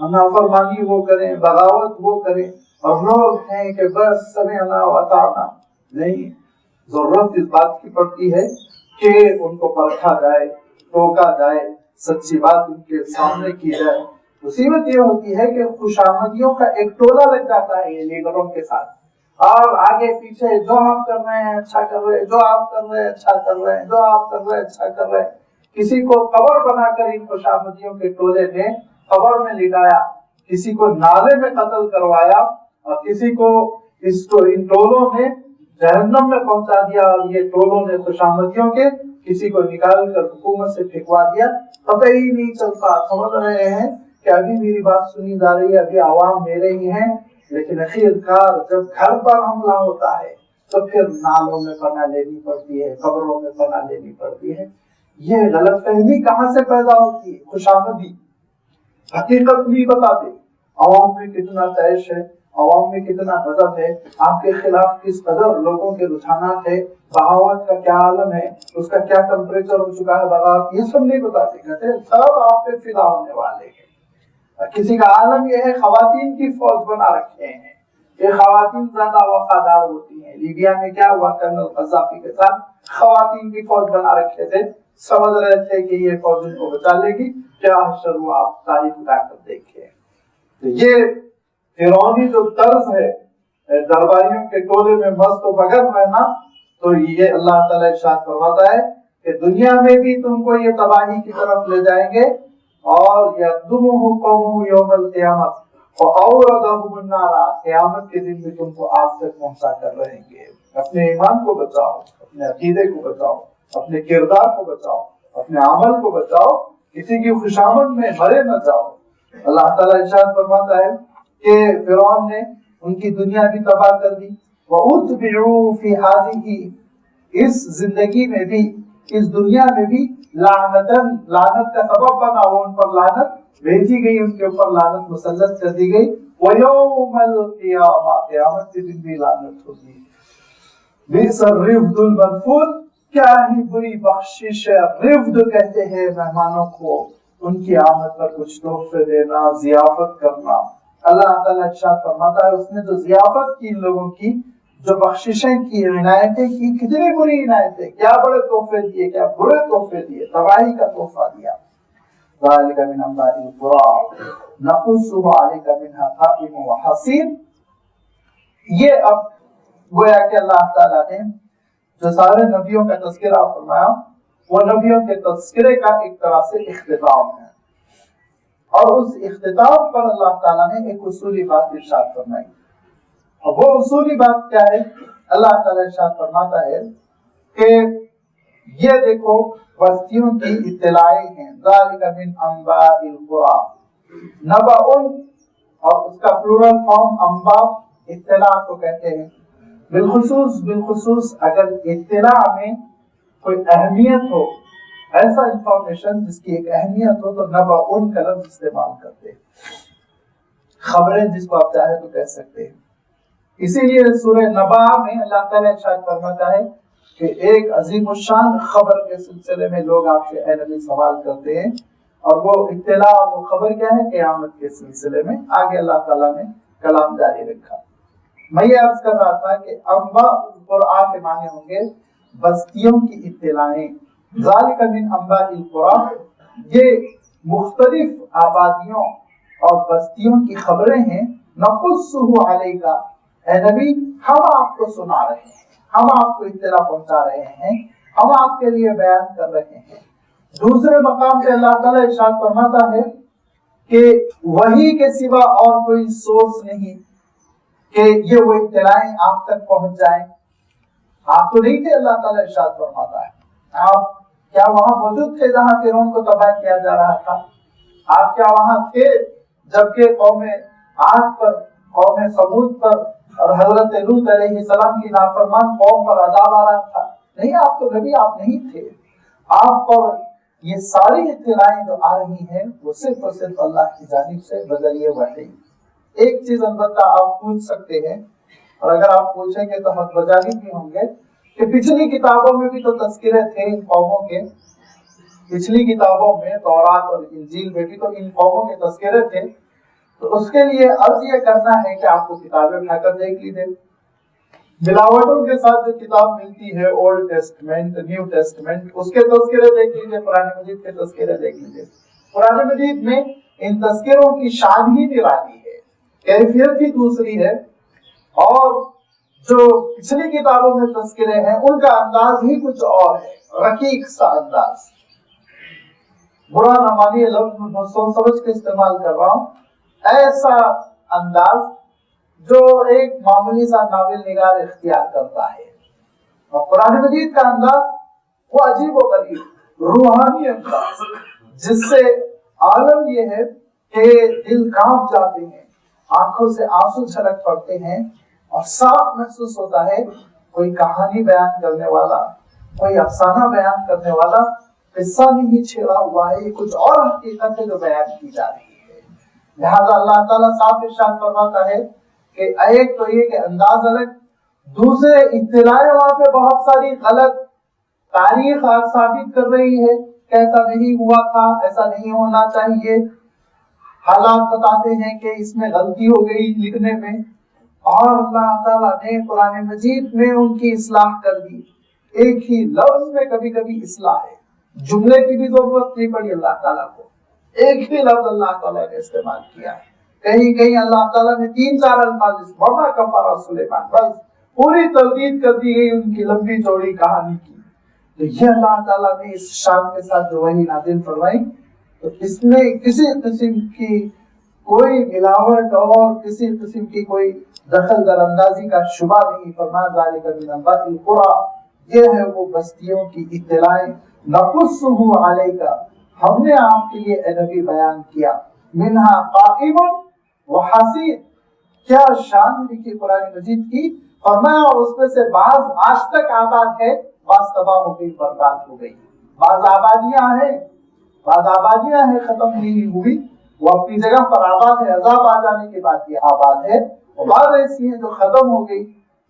نافرمانی وہ کریں، بغاوت وہ کریں اور لوگ ہیں کہ بس سمعنا و اطعنا۔ نہیں، ضرورت اس بات کی پڑتی ہے کہ ان کو پرکھا جائے، ٹوکا جائے، سچی بات ان کے سامنے کی جائے۔ مصیبت یہ ہوتی ہے کہ خوشامدیوں کا ایک ٹولہ لگ جاتا ہے یہ لیڈروں کے ساتھ، اور آگے پیچھے جو آپ کر رہے ہیں اچھا کر رہے ہیں، جو آپ کر رہے ہیں اچھا کر رہے ہیں، جو آپ کر رہے ہیں اچھا کر رہے ہیں۔ کسی کو قبر بنا کر ان خوشامدیوں کے ٹولے نے قبر میں لٹایا، کسی کو نالے میں قتل کروایا اور کسی کو ان ٹولوں نے جہنم میں پہنچا دیا، اور یہ ٹولوں نے خوشامدیوں کے کسی کو نکال کر حکومت سے پھینکوا دیا، پتہ ہی نہیں چلتا۔ سمجھ رہے ہیں کہ ابھی میری بات سنی جا رہی ہے، ابھی عوام میرے ہی ہیں، لیکن اخیر کار جب گھر پر حملہ ہوتا ہے تو پھر نالوں میں پناہ لینی پڑتی ہے، قبروں میں پناہ لینی پڑتی ہے۔ یہ غلط فہمی کہاں سے پیدا ہوتی ہے؟ خوشامدی حقیقت نہیں بتاتے، عوام میں کتنا طیش ہے، عوام میں کتنا غضب ہے، آپ کے خلاف کس قدر لوگوں کے رجحانات ہے، بغاوت کا کیا عالم ہے، اس کا کیا ٹمپریچر ہو چکا ہے بغاوت، یہ سب نہیں بتاتے، کہتے سب آپ پہ فدا ہونے والے ہیں۔ کسی کا عالم یہ ہے خواتین کی فوج بنا رکھے ہیں، یہ خواتین زیادہ وفادار ہوتی ہیں۔ لیبیا میں کیا ہوا، کرنل قذافی کے ساتھ خواتین کی فوج بنا رکھے تھے، سمجھ رہے تھے کہ یہ فوج ان کو بچا لے گی، کیا حشر ہوا آپ تاریخ اٹھا کر دیکھیں۔ تو یہ فرعونی جو طرز ہے درباریوں کے ٹولے میں مست و بغیر رہنا، تو یہ اللہ تعالیٰ ارشاد فرماتا ہے کہ دنیا میں بھی تم کو یہ تباہی کی طرف لے جائیں گے، اور یقدمہ قومہ یوم القیامت وَأَوْرَدَهُمُ النَّارَ، قیامت کے دن بھی تم کو آگ تک پہنچا کر رہیں گے۔ اپنے ایمان کو بچاؤ، اپنے عقیدے کو بچاؤ، اپنے کردار کو بچاؤ، اپنے عمل کو بچاؤ، کسی کی خوشامد میں مرے نہ جاؤ۔ اللہ تعالیٰ ارشاد فرماتا ہے کہ فرعون نے ان کی دنیا بھی تباہ کر دی، وَأُتْبِعُوا فِي هَذِهِ، اس زندگی میں بھی، اس دنیا میں بھی لعنتاً، لعنت کا سبب بنا، وہ ان پر لعنت بھیجی گئی، ان کے اوپر لعنت مسلط کر دی گئی۔ وَيَوْمَ الْقِيَامَةِ، قیامت کے دن بھی لعنت ہوگی۔ بِئْسَ الرِّفْدُ الْمَرْفُودُ، کیا ہی بری بخشش ہے۔ رفد کہتے ہیں مہمانوں کو ان کی آمد پر کچھ تحفے دینا، ضیافت کرنا۔ اللہ تعالیٰ ارشاد فرماتا ہے اس نے جو ضیافت کی لوگوں کی، جو بخششیں کی، عنایتیں کی، کتنی بری عنایتیں، کیا بڑے تحفے دیے، کیا برے تحفے دیے، تباہی کا تحفہ دیا۔ ذَلِكَ مِنْ أَنْبَاءِ الْقُرَىٰ نَقُصُّهُ عَلَيْكَ مِنْهَا قَائِمٌ وَحَصِيدٌ۔ یہ اب گویا کہ اللہ تعالیٰ نے جو سارے نبیوں کا تذکرہ فرمایا، وہ نبیوں کے تذکرے کا ایک طرح سے اختتام ہے، اور اس اختتام پر اللہ تعالیٰ نے ایک اصولی بات ارشاد فرمائی۔ اور وہ اصولی بات کیا ہے؟ اللہ تعالیٰ ارشاد فرماتا ہے کہ یہ دیکھو بستیوں کی اطلاعیں ہیں، ذالک من انباء القرى، نبأ، اور اس کا پلورل فارم انباء، اطلاع کو کہتے ہیں۔ بالخصوص اگر اطلاع میں کوئی اہمیت ہو، ایسا انفارمیشن جس کی ایک اہمیت ہو، تو نبأ کا لفظ استعمال کرتے ہیں، خبریں جس کو آپ چاہے تو کہہ سکتے ہیں۔ اسی لیے سورہ نبا میں اللہ تعالیٰ ارشاد فرماتا ہے کہ ایک عظیم الشان خبر کے سلسلے میں لوگ آپ سے اے نبی سوال کرتے ہیں، اور وہ اطلاع، وہ خبر کیا ہے؟ قیامت کے سلسلے میں۔ آگے اللہ تعالیٰ نے کلام جاری رکھا۔ میں یہ عرض کر رہا تھا کہ انباء القرآن کے معنی ہوں گے بستیوں کی اطلاعیں، ذالک من انباء القرآن، یہ مختلف آبادیوں اور بستیوں کی خبریں ہیں، نقصہ علیک، اے نبی ہم آپ کو سنا رہے ہیں، ہم آپ کو اطلاع پہنچا رہے ہیں، ہم آپ کے لیے بیان کر رہے ہیں۔ دوسرے مقام پہ اللہ تعالیٰ ارشاد فرماتا ہے کہ وحی کے سوا اور کوئی سورس نہیں کہ یہ وہ اطلاعیں آپ تک پہنچ جائیں۔ آپ تو نہیں تھے، اللہ تعالیٰ ارشاد فرماتا ہے، آپ کیا وہاں موجود تھے جہاں فرعون کو تباہ کیا جا رہا تھا؟ آپ کیا وہاں تھے جبکہ قوم عاد پر، قوم سمود پر اور حضرت لوط علیہ السلام کی نافرمان قوم پر عذاب آ رہا تھا؟ نہیں، آپ تو نبی آپ نہیں تھے۔ آپ پر یہ ساری اطلاعیں جو آ رہی ہیں وہ صرف اور صرف اللہ کی جانب سے بذریعہ وحی۔ ایک چیز البتہ آپ پوچھ سکتے ہیں، اور اگر آپ پوچھیں گے تو حق بجانب بھی ہوں گے، کہ پچھلی کتابوں میں بھی تو تذکرے تھے ان قوموں کے، پچھلی کتابوں میں تورات اور انجیل میں بھی تو ان قوموں کے تذکرے تھے، تو اس کے لیے عرض یہ کرنا ہے کہ آپ کو کتابیں اٹھا کر دیکھ لیجیے۔ ملاوٹوں کے ساتھ جو کتاب ملتی ہے، اولڈ ٹیسٹمنٹ، نیو ٹیسٹمنٹ، اس کے تذکرے دیکھ لیجیے، قرآن مجید کے تذکرے دیکھ لیجیے۔ قرآن مجید میں ان تذکروں کی شان ہی نرالی ہے، کیفیت ہی دوسری ہے، اور جو پچھلی کتابوں میں تذکرے ہیں ان کا انداز ہی کچھ اور ہے، رقیق سا انداز۔ برا نہ مانیے، لفظ میں سوچ سمجھ کے استعمال کر رہا ہوں، ایسا انداز جو ایک معمولی سا ناول نگار اختیار کرتا ہے، اور قرآن مجید کا انداز وہ عجیب و غریب روحانی انداز، جس سے عالم یہ ہے کہ دل کانپ جاتے ہیں، آنکھوں سے آنسو چھلک پڑتے ہیں، اور صاف محسوس ہوتا ہے کوئی کہانی بیان کرنے والا، کوئی افسانہ بیان کرنے والا قصہ نہیں چھیڑا ہوا ہے، یہ کچھ اور حقیقت ہے جو بیان کی جا رہی ہے۔ لہذا اللہ تعالیٰ صاف ارشاد فرماتا ہے کہ ایک تو یہ کہ انداز الگ، دوسرے اطلاعیں وہاں پہ بہت ساری غلط تاریخ ثابت کر رہی ہے کہ ایسا نہیں ہوا تھا، ایسا نہیں ہونا چاہیے، حالات بتاتے ہیں کہ اس میں غلطی ہو گئی لکھنے میں، اور اللہ تعالیٰ نے قرآن مجید میں ان کی اصلاح کر دی۔ ایک ہی لفظ میں کبھی کبھی اصلاح ہے، جملے کی بھی ضرورت نہیں پڑی اللہ تعالیٰ کو، ایک ہی لفظ اللہ تعالیٰ نے استعمال کیا ہے۔ کہیں کہیں اللہ تعالیٰ نے 3-4 الفاظ وما کفر سلیمان، بس پوری تردید کر دی گئی ان کی لمبی چوڑی کہانی کی۔ تو یہ اللہ تعالیٰ نے اس شان کے ساتھ جو وحی نازل فرمائی، تو اس میں کسی قسم کی کوئی ملاوٹ اور کسی قسم کی کوئی دخل در اندازی کا شبہ نہیں۔ فرمایا ذالک من انباء القریٰ، یہ ہے وہ بستیوں کی اطلاعیں، نقصہ علیک، ہم نے آپ کے لیے اے نبی بیان کیا، منہا قائم وحصید، کیا شان لکھی قرآن مجید کی، فرمایا اس میں سے بعض آج تک آباد ہے، بعض تباہ ہو گئی، برباد ہو گئی، بعض آبادیاں ہیں ختم نہیں ہوئی، وہ اپنی جگہ پر آباد ہے، عذاب آ جانے کے بعد یہ آباد ہے، اور بعض ایسی ہیں جو ختم ہو گئی،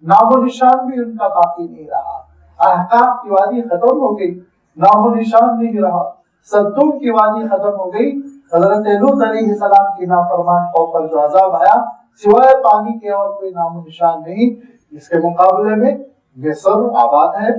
نام و نشان بھی ان کا باقی نہیں رہا۔ احقاف کی وادی ختم ہو گئی، نام و نشان نہیں رہا۔ صدوم کی وادی ختم ہو گئی، حضرت لوط علیہ السلام کی نافرمان قوم پر جو عذاب آیا، سوائے پانی کے اور کوئی نام و نشان نہیں۔ اس کے مقابلے میں مصر آباد ہے،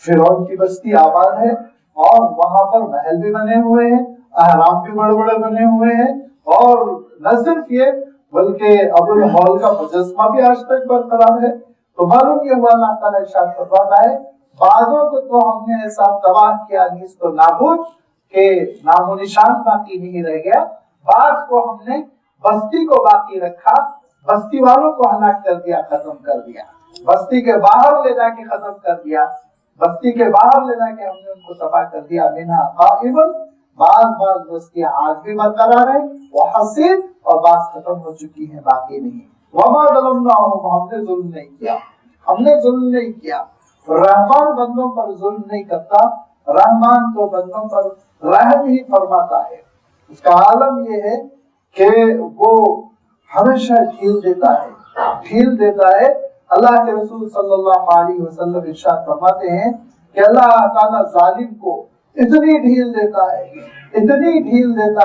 فرعون کی بستی آباد ہے، اور وہاں پر محل بھی بنے ہوئے ہیں، احرام بھی بڑے بڑے بنے ہوئے ہیں، اور نہ صرف یہ بلکہ ابو الہول کا مجسمہ بھی آج تک برقرار ہے۔ تو معلوم یہ ہوا اللہ تعالیٰ ارشاد فرماتا ہے بعضوں کو تو ہم نے ایسا تباہ کیا نیست تو نابود کہ نام و نشان باقی نہیں رہ گیا، بعض کو ہم نے بستی کو باقی رکھا، بستی والوں کو ہلاک کر دیا، ختم کر دیا، بستی کے باہر لے جا کے ختم کر دیا، بستی کے باہر لے جا کے ہم نے ان کو تباہ کر دیا۔ منہا قائم، بعض بستیاں آج بھی برقرار ہیں، وحصید، اور بعض ختم ہو چکی ہیں، باقی نہیں۔ وما ظلمناہم، ہم نے ظلم نہیں کیا، ہم نے ظلم نہیں کیا۔ رحمان بندوں پر ظلم نہیں کرتا، رحمان تو بندوں پر رحم ہی فرماتا ہے۔ اس کا عالم یہ ہے کہ وہ ہمیشہ ڈھیل دیتا ہے۔ اللہ کے رسول صلی اللہ علیہ وسلم ارشاد فرماتے ہیں کہ اللہ تعالیٰ ظالم کو اتنی ڈھیل دیتا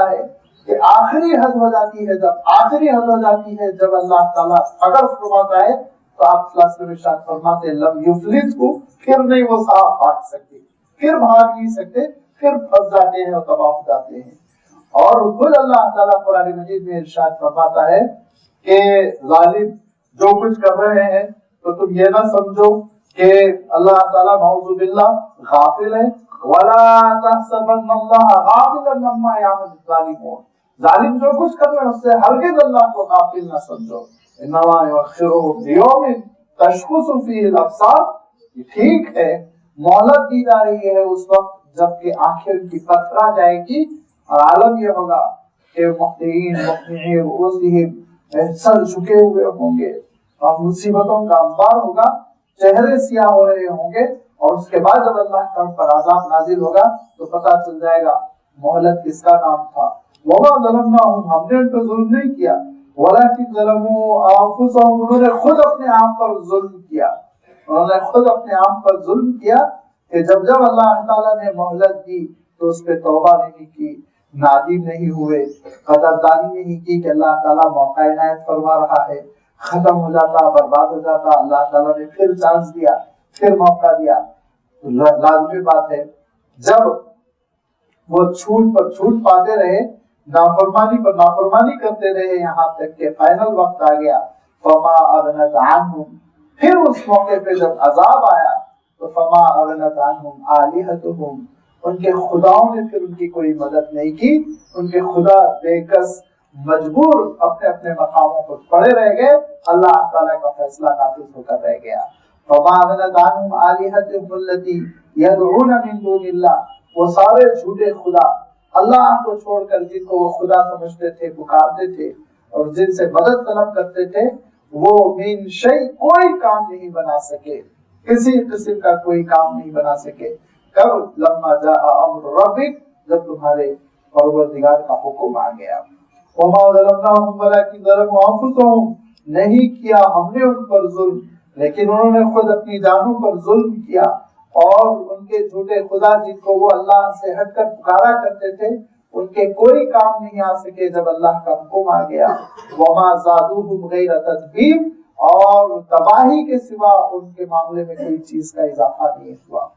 ہے کہ آخری حد ہو جاتی ہے، جب اللہ تعالیٰ اگر فرماتا ہے تو آپ صلی اللہ علیہ وسلم ارشاد فرماتے ہیں لم یفلتہ، پھر نہیں وہ صاحب بھاگ سکتے، پھر بھاگ نہیں سکتے، پھر پھنس جاتے ہیں اور تباہ ہو جاتے ہیں۔ اور خود اللہ تعالیٰ قرآن مجید میں ارشاد فرماتا ہے کہ ظالم جو کچھ کر رہے ہیں تو تم یہ نہ سمجھو کہ اللہ تعالیٰ نعوذ باللہ غافل ہے، وَلَا تَحْسَبَنَّ اللَّهَ غَافِلًا عَمَّا يَعْمَلُ الظَّالِمُونَ، ظالم جو کچھ کر رہے ہیں اس سے ہرگز اللہ کو غافل نہ سمجھو۔ إِنَّمَا يُؤَخِّرُهُمْ لِيَوْمٍ تَشْخُصُ فِيهِ الْأَبْصَارُ، ٹھیک ہے مہلت دی جا رہی ہے اس وقت جبکہ آنکھیں ان کی پتھرا جائے گی، اور عالم یہ ہوگا کہ مخطئین مقنعی رؤوسہم سر جھکے ہوئے ہوں گے اور مصیبتوں کا انبار ہوگا، چہرے سیاہ ہو رہے ہوں گے، اور اس کے بعد جب اللہ کا ان پر عذاب نازل ہوگا تو پتہ چل جائے گا مہلت کس کا نام تھا۔ وما ظلمناہم، ہم نے ان پر ظلم نہیں کیا، ولکن ظلموا انفسہم، انہوں نے خود اپنے آپ پر ظلم کیا، کہ جب اللہ تعالیٰ نے مہلت دی تو اس پہ توبہ نہیں کی، نادم نہیں ہوئے، قدردانی نہیں کی کہ اللہ تعالیٰ موقع عنایت فرما رہا ہے، ختم ہو جاتا، برباد ہو جاتا، اللہ تعالیٰ نے پھر چانس دیا، پھر موقع دیا۔ لازمی بات ہے جب وہ چھوٹ پر چھوٹ پاتے رہے، نافرمانی پر نافرمانی کرتے رہے، یہاں تک کہ فائنل وقت آ گیا، فما اغنت عنہم، پھر اس موقع پہ جب عذاب آیا تو فما اغنت عنہم آلہتہم، ان کے خداؤں نے پھر ان کی کوئی مدد نہیں کی، ان کے خدا بے کس مجبور اپنے اپنے مقاموں پر پڑے رہ گئے، اللہ تعالیٰ کا فیصلہ نافذ ہو کر رہ گیا۔ فما اغنت عنہم آلہتہم التی یدعون من دون اللہ، وہ سارے جھوٹے خدا اللہ کو چھوڑ کر جن کو وہ خدا سمجھتے تھے، پکارتے تھے اور جن سے مدد طلب کرتے تھے، وہ من شیء کوئی کام نہیں بنا سکے، کسی قسم کا کوئی کام نہیں بنا سکے۔ کب؟ لما جاء امر ربک، جب تمہارے پروردگار کا حکم آ گیا۔ وما ظلمناہم ولکن ظلموا انفسہم، نہیں کیا ہم نے ان پر ظلم لیکن انہوں نے خود اپنی جانوں پر ظلم کیا، اور ان کے جھوٹے خدا جن کو وہ اللہ سے ہٹ کر پکارا کرتے تھے ان کے کوئی کام نہیں آ سکے جب اللہ کا حکم آ گیا۔ وما زادوہم غیر تتبیب، اور تباہی کے سوا ان کے معاملے میں کوئی چیز کا اضافہ نہیں ہوا،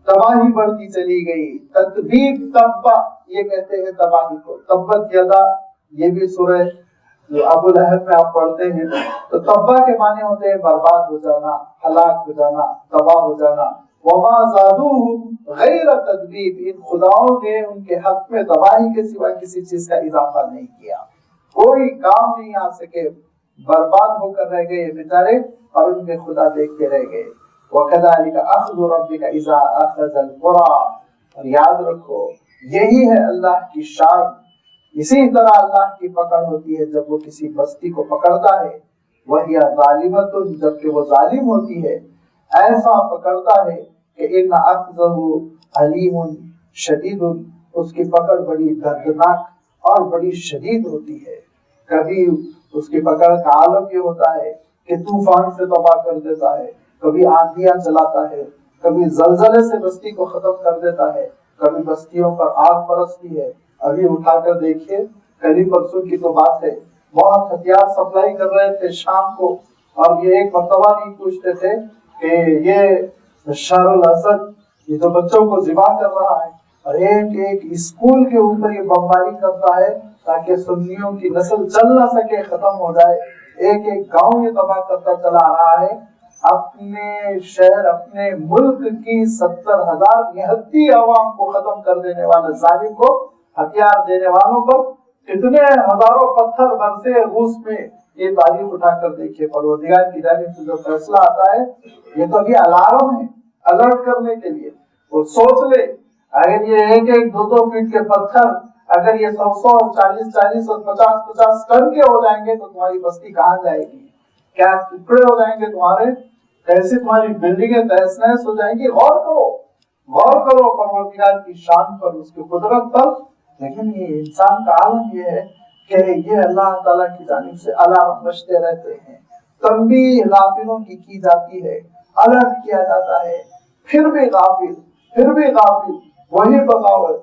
تباہی بڑھتی چلی گئی۔ تتبیب تبا، یہ کہتے ہیں تباہی کو، تبت یدا، یہ بھی سورہ ابو لہب میں آپ پڑھتے ہیں تو تبا کے معنی ہوتے ہیں برباد ہو جانا، ہلاک ہو جانا، تباہ ہو جانا۔ وما زادوہم غیر تتبیب، ان خداؤں نے ان کے حق میں تباہی کے سوا کسی چیز کا اضافہ نہیں کیا، کوئی کام نہیں آ سکے، برباد ہو کر رہ گئے بیچارے، اور ان کے خدا دیکھتے رہ گئے۔ وَكَذَلِكَ أَخْذُ رَبِّكَ إِذَا أَخَذَ الْقُرَىٰ، اور یاد رکھو یہی ہے اللہ کی شان، اسی طرح اللہ کی پکڑ ہوتی ہے جب وہ کسی بستی کو پکڑتا ہے، وَهِيَ ظَالِمَةٌ، جبکہ وہ ظالم ہوتی ہے، ایسا پکڑتا ہے کہ ان اخذہ علیم شدید، اس کی پکڑ بڑی دردناک اور بڑی شدید ہوتی ہے۔ کبھی اس کی پکڑ کا عالم یہ ہوتا ہے کہ طوفان سے تباہ کر دیتا ہے، کبھی آندھیاں چلاتا ہے، کبھی زلزلے سے بستی کو ختم کر دیتا ہے، کبھی بستیوں پر آگ برستی ہے۔ ابھی اٹھا کر دیکھیے، کل پرسوں کی تو بات ہے، بہت ہتھیار سپلائی کر رہے تھے شام کو، اور یہ ایک مرتبہ نہیں پوچھتے تھے کہ یہ بشار الاسد یہ تو بچوں کو ذبح کر رہا ہے، اور ایک ایک اسکول کے اوپر یہ بمباری کرتا ہے تاکہ سنیوں کی نسل چل نہ سکے، ختم ہو جائے، ایک ایک گاؤں یہ تباہ کرتا چلا رہا ہے۔ اپنے شہر، اپنے ملک کی 70,000 نہتی عوام کو ختم کر دینے والے ظالم کو ہتھیار دینے والوں پر کتنے ہزاروں پتھر برسے روس میں، یہ تاریخ اٹھا کر دیکھیے۔ پروردگار کی جانب سے جو فیصلہ آتا ہے یہ تو ابھی الارم ہے، الرٹ کرنے کے لیے۔ وہ سوچ لے اگر یہ ایک ایک 2-2 فٹ کے پتھر اگر یہ 100 اور 40 اور 50 ٹن کے ہو جائیں گے تو تمہاری بستی کہاں جائے گی؟ کیا ٹکڑے ہو جائیں گے تمہارے؟ کیسے تمہاری بلڈنگیں تہس نہس ہو جائیں گی؟ غور کرو پروردگار کی شان پر، اس کی قدرت پر۔ لیکن یہ انسان کا عالم یہ ہے کہ یہ اللہ تعالیٰ کی جانب سے الارم بجتے رہتے ہیں، تنبیہ غافلوں کی جاتی ہے، الرٹ کیا جاتا ہے، پھر بھی غافل، وہی بغاوت،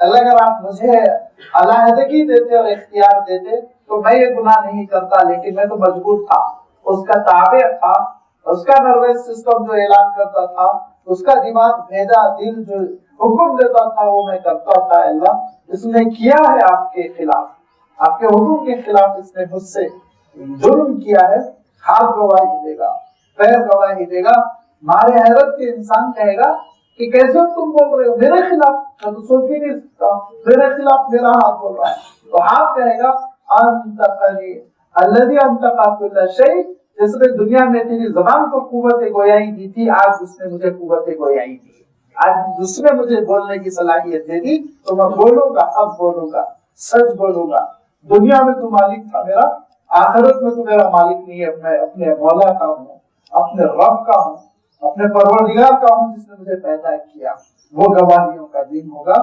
اللہ اگر آپ مجھے علیحدگی دیتے اور اختیار دیتے تو میں یہ گناہ نہیں کرتا، لیکن میں تو مجبور تھا، اس کا تابع تھا، اس کا نروس سسٹم جو اعلان کرتا تھا، اس کا دماغ بھیجا دل جو حکم دیتا تھا وہ میں کرتا تھا۔ اللہ اس نے کیا ہے آپ کے خلاف، آپ کے حکم کے خلاف اس نے مجھ سے جرم کیا ہے، ہاتھ گواہی دے گا، پیر گواہی دے گا، مارے حیرت کے انسان کہے گا کہ کیسے تم بول رہے ہو میرے خلاف، میں تو سوچ بھی نہیں سکتا، میرے خلاف میرا ہاتھ بول رہا ہے۔ تو ہاتھ کہے گا انتقنی الذی انتقا کل شیء، جس نے دنیا میں تیری زبان کو قوت گویائی دی تھی، آج اس نے مجھے قوت گویائی دی، آج اس نے مجھے بولنے کی صلاحیت دے دی، تو میں بولوں گا، اب بولوں گا، سچ بولوں گا۔ دنیا میں تو مالک تھا میرا، آخرت میں تو میرا مالک نہیں ہے، میں اپنے مولا کا ہوں، اپنے رب کا ہوں، اپنے پروردگار کا ہوں جس نے مجھے پیدا کیا۔ وہ گواہیوں کا دن ہوگا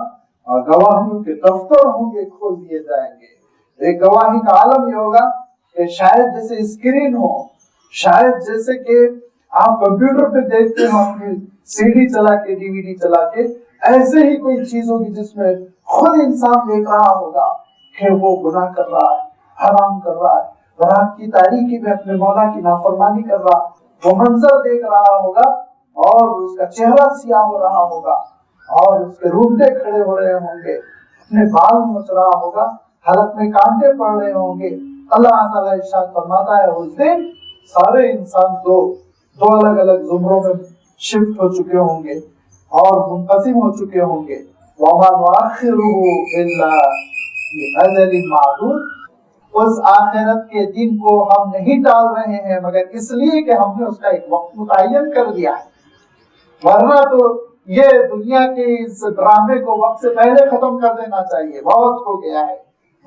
اور گواہیوں کے دفتر ہوں گے، کھول دیے جائیں گے۔ ایک گواہی کا عالم یہ ہوگا کہ شاید جیسے اسکرین ہو، شاید جیسے کہ آپ کمپیوٹر پہ دیکھتے ہو اپنی سی ڈی چلا کے، ڈی وی ڈی چلا کے، ایسے ہی کوئی چیز ہوگی جس میں خود انسان دیکھ رہا ہوگا کہ وہ گناہ کر رہا ہے، حرام کر رہا ہے، رات کی تاریکی میں اپنے مولا کی نافرمانی کر رہا، وہ منظر دیکھ رہا ہوگا اور اس کا چہرہ سیاہ ہو رہا ہوگا اور اس کے رونگٹے کھڑے ہو رہے ہوں گے، اپنے بال نوچ رہا ہوگا، حلق میں کانٹے پڑ رہے ہوں گے۔ اللہ تعالیٰ ارشاد فرماتا ہے اس دن سارے انسان دو الگ الگ زمروں میں شفٹ ہو چکے ہوں گے اور منقسم ہو چکے ہوں گے۔ وَمَا نُؤَخِّرُهُ إِلَّا لِأَجَلٍ مَّعْدُودٍ، اس آخرت کے دن کو ہم نہیں ٹال رہے ہیں مگر اس لیے کہ ہم نے اس کا ایک وقت متعین کر دیا ہے، ورنہ تو یہ دنیا کے اس ڈرامے کو وقت سے پہلے ختم کر دینا چاہیے، بہت ہو گیا ہے،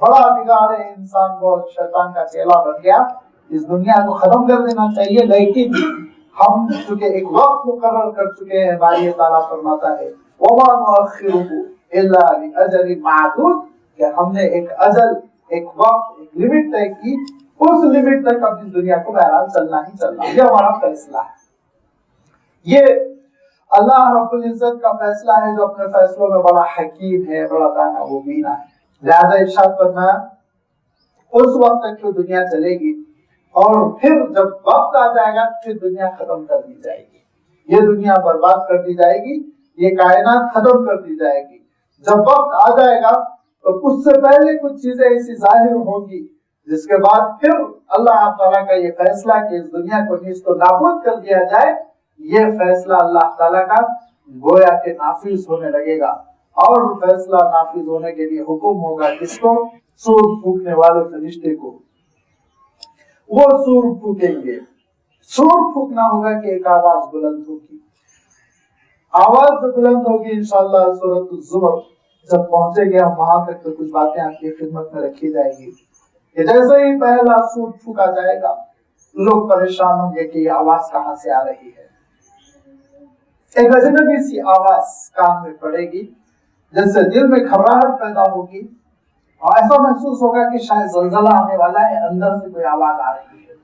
بڑا بگاڑ ہے انسان، بہت شیطان کا چیلا بن گیا، اس دنیا کو ختم کر دینا چاہیے۔ لیکن ہم چونکہ ایک وقت مقرر کر چکے ہیں، باری تعالیٰ فرماتا ہے وَمَا نُؤَخِّرُهُ إِلَّا لِأَجَلٍ مَّعْدُودٍ، کہ ہم نے ایک اجل، ایک وقت، ایک لمٹ طے کی، اس لمٹ تک اب اس دنیا کو بہرحال چلنا ہی چلنا، یہ ہمارا فیصلہ ہے۔ یہ اللہ رب العزت کا فیصلہ ہے جو اپنے فیصلوں میں بڑا حکیم ہے، بڑا دانا و بینا ہے۔ لہذا ارشاد فرمایا اس وقت تک تو دنیا چلے گی اور پھر جب وقت آ جائے گا پھر دنیا ختم کر دی جائے گی، یہ دنیا برباد کر دی جائے گی، یہ کائنات ختم کر دی جائے گی۔ جب وقت آ جائے گا تو اس سے پہلے کچھ چیزیں ایسی ظاہر ہوں گی جس کے بعد پھر اللہ تعالیٰ کا یہ فیصلہ کہ اس دنیا کو نیست و نابود کر دیا جائے، یہ فیصلہ اللہ تعالیٰ کا گویا کہ نافذ ہونے لگے گا، اور فیصلہ نافذ ہونے کے لیے حکم ہوگا کس کو؟ سور پھونکنے والے فرشتے کو، وہ سور پھونکیں گے۔ سور پھونکنا ہوگا کہ ایک آواز بلند ہوگی، آواز بلند ہوگی انشاءاللہ سورۃ الزمر جب پہنچے گے ہم وہاں تک تو کچھ باتیں آپ کی خدمت میں رکھی جائے گی کہ جیسے ہی پہلا سور پھونکا جائے گا لوگ پریشان ہوں گے کہ یہ آواز کہاں سے آ رہی ہے۔ ایک اجنبی سی آواز کان میں پڑے گی، جیسے دل میں گھبراہٹ پیدا ہوگی اور ایسا محسوس ہوگا کہ شاید زلزلہ آنے والا ہے، اندر سے کوئی آواز آ رہی ہے۔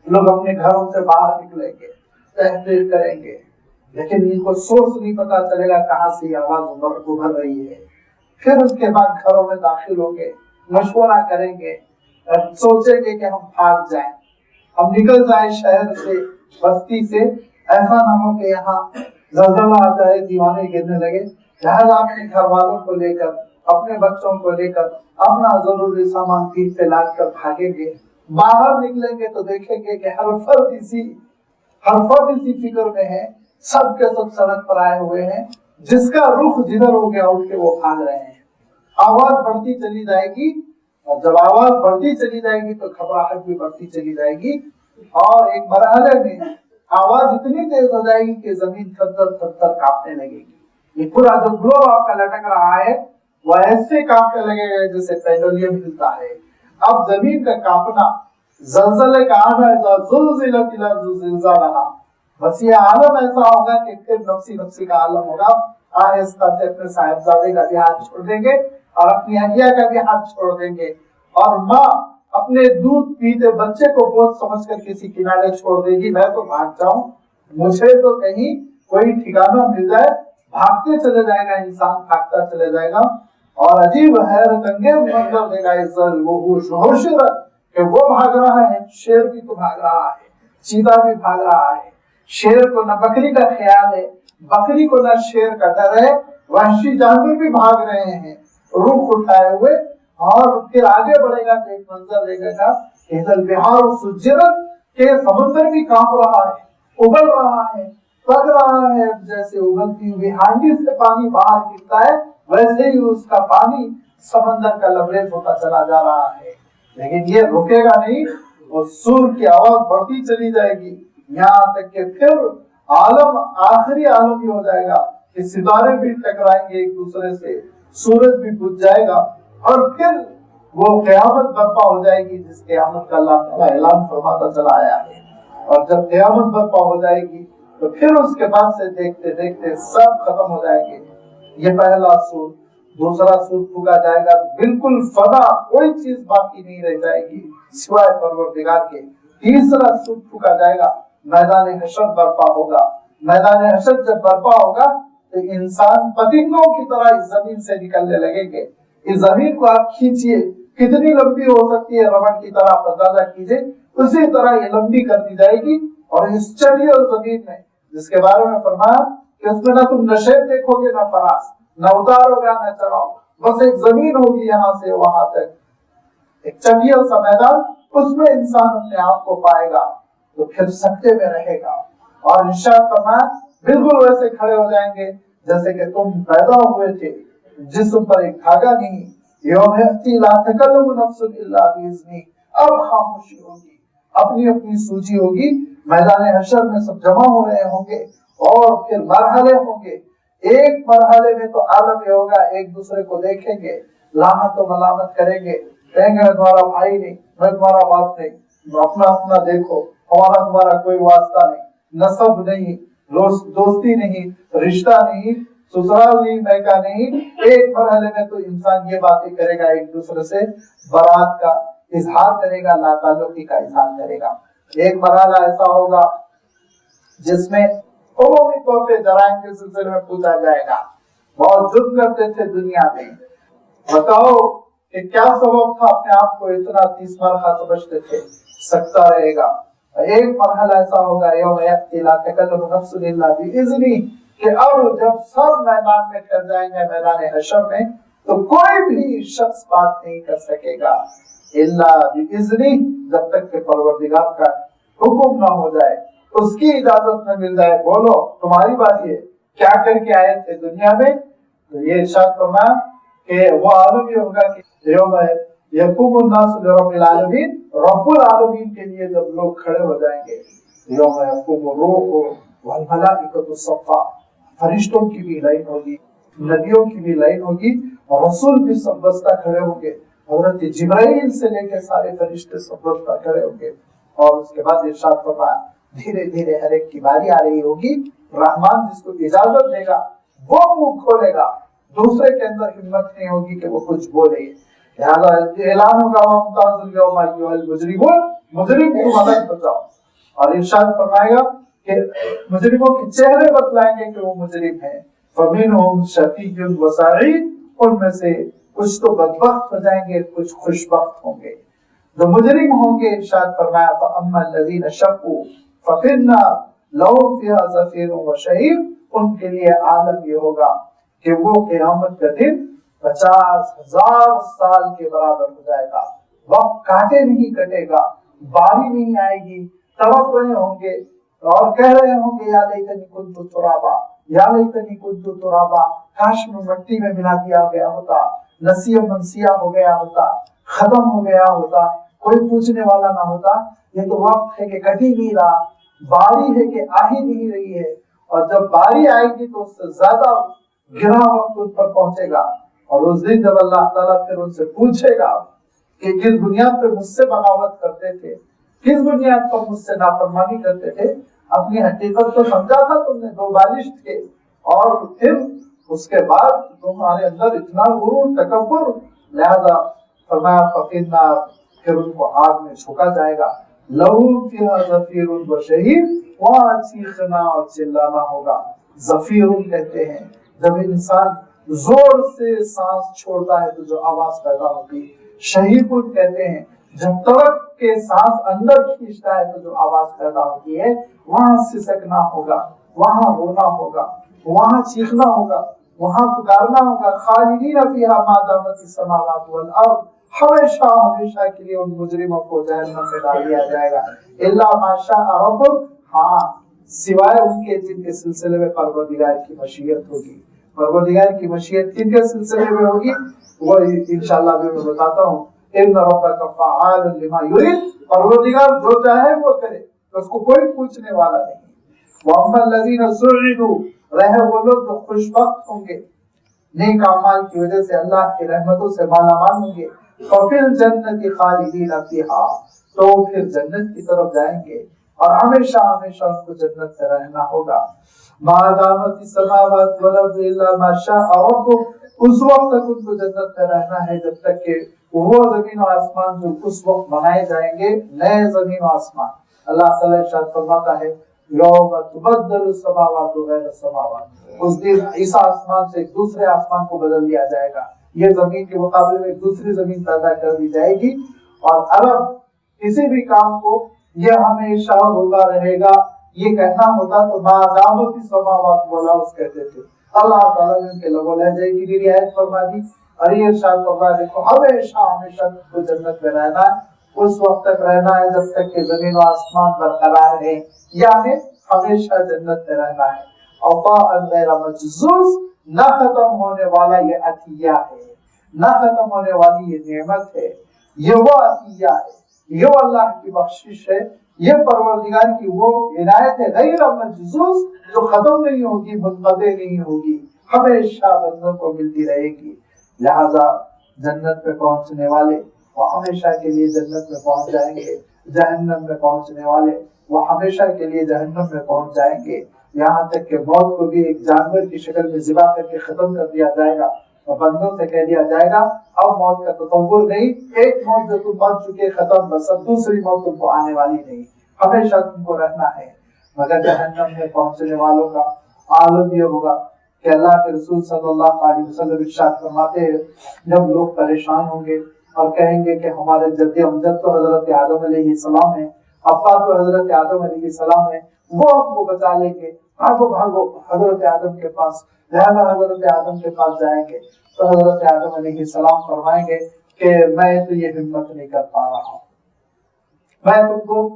لوگ اپنے گھروں سے باہر نکلیں گے، تحقیق کریں گے، لیکن ان کو سورس نہیں پتا چلے گا کہاں سے یہ آواز ابھر رہی ہے۔ پھر اس کے بعد گھروں میں داخل ہوں گے، مشورہ کریں گے، سوچیں گے کہ ہم بھاگ جائیں، ہم نکل جائیں شہر سے، بستی سے، ایسا نہ ہو کہ یہاں زلزلہ آ جائے، دیوانے گرنے لگے۔ لہذا اپنے گھر والوں کو لے کر، اپنے بچوں کو لے کر، اپنا ضروری سامان پیٹھ پہ لاد کر بھاگیں گے۔ باہر نکلیں گے تو دیکھیں گے کہ ہر فرد اسی فکر میں ہے، سب کے سب سڑک پر آئے ہوئے ہیں، جس کا رخ جدھر ہو گیا اٹھ کے وہ بھاگ رہے ہیں۔ آواز بڑھتی چلی جائے گی اور جب آواز بڑھتی چلی جائے گی تو گھبراہٹ بھی بڑھتی چلی جائے گی، اور ایک مرحلے میں آواز اتنی تیز ہو جائے گی کہ زمین تھر تھر کانپنے لگے گی۔ یہ پورا جو گلوب آپ کا لٹک رہا ہے وہ ایسے کانپنے لگے گا جیسے پینڈولیم ہلتا ہے۔ اب زمین کا کانپنا، زلزلے کا آنا، ایسا زلزلت الارض زلزالہا، بس یہ عالم ایسا ہوگا کہ پھر نفسی کا عالم ہوگا۔ آہستہ سے اپنے صاحبزادے کا بھی ہاتھ چھوڑ دیں گے اور اپنی اہلیہ کا بھی ہاتھ چھوڑ دیں گے، اور ماں اپنے دودھ پیتے بچے کو بوجھ سمجھ کر کسی کنارے چھوڑ دے گی، میں تو بھاگ جاؤں، مجھے تو کہیں کوئی ٹھکانہ مل جائے۔ بھاگتے چلے جائے گا انسان، بھاگتا چلے جائے گا، اور عجیب حیرت انگیز منظر دے گا کہ وہ بھاگ رہا ہے، شیر بھی تو بھاگ رہا ہے، چیتا بھی بھاگ رہا ہے، شیر کو نہ بکری کا خیال ہے، بکری کو نہ شیر کا ڈر ہے، وحشی جانور بھی بھاگ رہے ہیں رخ اٹھائے ہوئے. اور پھر آگے بڑھے گا تو ایک منظر دیکھے گا کہ البحار سجرت کہ سمندر بھی کانپ رہا ہے، ابل رہا ہے، پک رہا ہے. جیسے ابلتی ہوئی ہانڈی سے پانی باہر گرتا ہے ویسے ہی اس کا پانی سمندر کا لبریز ہوتا چلا جا رہا ہے. لیکن یہ رکے گا نہیں، اور سور کی آواز بڑھتی چلی جائے گی یہاں تک کہ پھر عالم آخری عالم ہی ہو جائے گا کہ ستارے بھی ٹکرائیں گے ایک دوسرے سے، سورج بھی بجھ جائے گا، اور پھر وہ قیامت برپا ہو جائے گی جس قیامت کا اللہ تعالیٰ اعلان فرماتا چلا آیا ہے. اور جب قیامت برپا ہو جائے گی تو پھر اس کے بعد سے دیکھتے دیکھتے سب ختم ہو جائیں گے. یہ پہلا سور. دوسرا سور پھونکا جائے گا بالکل فنا، کوئی چیز باقی نہیں رہ جائے گی سوائے پروردگار کے. تیسرا سور پھونکا جائے گا، میدان حشر برپا ہوگا. میدان حشر جب برپا ہوگا تو انسان پتنگوں کی طرح اس زمین سے نکلنے لگیں گے. اس زمین کو آپ کھینچیے، کتنی لمبی ہو سکتی ہے ربڑ کی طرح آپ اندازہ کیجیے، اسی طرح یہ لمبی کر دی جائے گی. اور اس چڑیل زمین میں جس کے بارے میں فرمایا کہ اس میں نہ تم نشیب دیکھو گے نہ فراز، نہ اتارو گا نہ چڑھاؤ، بس ایک زمین ہوگی یہاں سے وہاں تک، ایک چڑیل سا میدان. اس میں انسان اپنے آپ کو پائے گا تو پھر سکتے میں رہے گا. اور ارشاد فرمایا بالکل ویسے کھڑے ہو جائیں گے جیسے کہ تم پیدا ہوئے تھے، جسم پر ایک دھاگا نہیں. یوم یأتی لا تکلم نفس الا باذنہ، اب خاموشی ہوگی، اپنی اپنی سوچی ہوگی. میدان حشر میں سب جمع ہو رہے ہوں گے اور پھر مرحلے ہوں گے. ایک مرحلے میں تو عالم یہ ہوگا ایک دوسرے کو دیکھیں گے، لعنت و ملامت کریں گے، کہیں گے میں تمہارا بھائی نہیں، میں تمہارا باپ نہیں، اپنا اپنا دیکھو، ہمارا تمہارا کوئی واسطہ نہیں، نسب نہیں، دوستی نہیں، رشتہ نہیں، سسرال نہیں، میکا نہیں. ایک مرحلے میں تو انسان یہ باتیں کرے گا، ایک دوسرے سے برات کا اظہار کرے گا، لا تعلقی کا اظہار کرے گا. ایک مرحلہ ایسا ہوگا جس میں عمومی طور پہ جرائم کے سلسلے میں پوچھا جائے گا. بہت جرم کرتے تھے دنیا میں، بتاؤ کہ کیا سبب تھا اپنے آپ کو اتنا 30 مرخہ سمجھتے تھے. سکتا رہے گا. ایک مرحلہ ایسا ہوگا یوم یأتی لا تکلم نفس الا باذنہ کہ اب جب سب میدان میں کر جائیں گے میدان حشر میں تو کوئی بھی شخص بات نہیں کر سکے گا الا باذنہ، جب تک کہ پروردگار کا حکم نہ ہو جائے، اس کی اجازت نہ مل جائے. بولو تمہاری بات یہ کیا کر کے آئے تھے دنیا میں. تو یہ ارشاد فرمایا کہ وہ عالم یہ ہوگا کہ یوم یقوم الناس لرب العالمین، رب العالمین کے لیے جب لوگ کھڑے ہو جائیں گے. یوم یقوم الروح والملائکۃ صفا، فرشتوں کی بھی لائن ہوگی، نبیوں کی بھی لائن ہوگی، اور رسول بھی سب بستہ کھڑے ہوں گے. حضرت جبرائیل سے لے کے سارے فرشتے سب بستہ کھڑے ہوں گے. اور اس کے بعد ارشاد فرمایا دھیرے دھیرے ہر ایک کی باری آ رہی ہوگی. رحمان جس کو اجازت دے گا وہ منہ کھولے گا، دوسرے کے اندر ہمت نہیں ہوگی کہ وہ کچھ بولے. لہٰذا اعلان ہوگا وامتاز اليوم ایھا المجرمون، مجرم تم الگ بچاؤ. اور ارشاد فرمائے گا کہ مجرموں کے چہرے بتلائیں گے کہ وہ مجرم ہیں. فمنهم شقی وسعید، ان میں سے کچھ تو بدبخت ہو جائیں گے، کچھ خوش بخت ہوں گے. جو مجرم ہوں گے ارشاد فرمایا فاما الذین شقوا ففی النار لهم فیہا زفیر وشہیق، ان کے لیے عالم یہ ہوگا کہ وہ قیامت کا دن 50,000 سال کے برابر ہو جائے گا. وقت کاٹے نہیں کٹے گا، باری نہیں آئے گی، تڑپ رہے ہوں گے اور کہہ رہے ہوں گے یا لیتنی کنت ترابا، یا لیتنی کنت ترابا، کاش میں مٹی میں ملا دیا گیا ہوتا، نسیہ منسیہ ہو گیا ہوتا، ختم ہو گیا ہوتا، کوئی پوچھنے والا نہ ہوتا. یہ تو وقت ہے کہ کٹی نہیں رہا، باری ہے کہ آ ہی نہیں رہی ہے. اور جب باری آئے گی تو اس سے زیادہ گرا وقت ان پر پہنچے گا. اور اس دن جب اللہ تعالیٰ پھر ان سے پوچھے گا کہ کس بنیاد پہ مجھ سے بغاوت کرتے تھے، کس بنیاد پر مجھ سے نافرمانی کرتے تھے، اپنی حقیقت کو سمجھا تھا تم نے، دو بالش تھے، اور پھر اس کے بعد تمہارے اندر اتنا غرور تکبر. لہذا فرمایا ففی النار، پھر ان کو آگ میں جھونکا جائے گا. لہم فیہا زفیر وشہیق، وہاں چیخنا اور چلانا ہوگا. زفیر کہتے ہیں جب انسان زور سے سانس چھوڑتا ہے تو جو آواز پیدا ہوتی ہے. شہیقن کہتے ہیں جب تڑپ کے سانس اندر کھینچتا ہے تو جو آواز پیدا ہوتی ہے وہاں سسکنا ہوگا, وہاں رونا ہوگا, وہاں چیخنا ہوگا, وہاں پکارنا ہوگا. خالدین فیہا ما دامت السماوات والارض, ہمیشہ ہمیشہ کے لیے ان مجرموں کو جہنم میں ڈال دیا جائے گا. الا ما شاء ربک, ہاں سوائے ان کے جن کے سلسلے میں پروردگار کی مشیت ہوگی. پروردگار کی مشیت کن کے سلسلے میں ہوگی وہ انشاءاللہ بھی میں بتاتا ہوں. ان ربک فعال لما یرید, پروردگار جو چاہے وہ کرے, اس کو کوئی پوچھنے والا نہیں. واما الذین سعدوا, رہے وہ لوگ جو خوش بخت ہوں گے نیک اعمال کی وجہ سے اللہ کی رحمتوں سے مالا مال ہوں گے. ففی الجنت خالدین فیہا, تو پھر جنت کی طرف جائیں گے اور ہمیشہ ہمیشہ ان کو جنت میں رہنا ہوگا. ما دامت السماوات والارض الا ما شاء ربک, اس وقت تک ان کو جنت میں رہنا ہے جب تک کہ وہ زمین و آسمان جو اس وقت بنائے جائیں گے, نئے زمین و آسمان. اللہ تعالیٰ ارشاد فرماتا ہے یوم تبدل السماوات غیر السماوات, اس دن اس آسمان سے ایک دوسرے آسمان کو بدل دیا جائے گا. یہ زمین کے مقابلے میں ایک دوسری زمین پیدا کر دی جائے گی. اور عرب کسی بھی کام کو یہ ہمیشہ ہوتا رہے گا یہ کہنا ہوتا تو ما دامت السماوات والارض کہتے تھے. اللہ تعالیٰ نے ان کے لب و لہجے کی بھی رعایت فرما دی اور یہ ارشاد فرما دی کو ہمیشہ ہمیشہ کو جنت میں رہنا ہے, اس وقت تک رہنا ہے جب تک کہ زمین و آسمان برقرار ہے, یعنی ہمیشہ جنت میں رہنا ہے. عطاء غیر مجزوز, نہ ختم ہونے والا یہ عطیہ ہے, نہ ختم ہونے والی یہ نعمت ہے, یہ وہ عطیہ ہے, یہ وہ اللہ کی بخشش ہے, یہ پروردگار کی وہ عنایت ہے غیر مجزوز جو ختم نہیں ہوگی, منقطع نہیں ہوگی, ہمیشہ بندوں کو ملتی رہے گی. لہذا جنت میں پہنچنے والے وہ ہمیشہ کے لیے جنت میں پہنچ جائیں گے, جہنم میں پہنچنے والے وہ ہمیشہ کے لیے جہنم میں پہنچ جائیں گے. یہاں تک کہ موت کو بھی ایک جانور کی شکل میں ذبح کر کے ختم کر دیا جائے گا اور بندوں سے کہہ دیا جائے گا اب موت کا تصور نہیں, ایک موت جو تم مر چکے ختم, بس اب دوسری موت تم کو آنے والی نہیں, ہمیشہ تم کو رہنا ہے. مگر جہنم میں پہنچنے والوں کا عالم یہ ہوگا کہ اللہ کے رسول صلی اللہ علیہ وسلم ارشاد فرماتے ہیں جب لوگ پریشان ہوں گے اور کہیں گے کہ ہمارے جد امجد تو حضرت آدم علیہ السلام ہیں, ابا تو حضرت آدم علیہ السلام ہیں, وہ ہم کو بچا لیں گے, بھاگو بھاگو حضرت آدم کے پاس. لہذا حضرت آدم کے پاس جائیں گے تو حضرت آدم علیہ السلام فرمائیں گے کہ میں تو یہ ہمت نہیں کر پا رہا ہوں, میں تم کو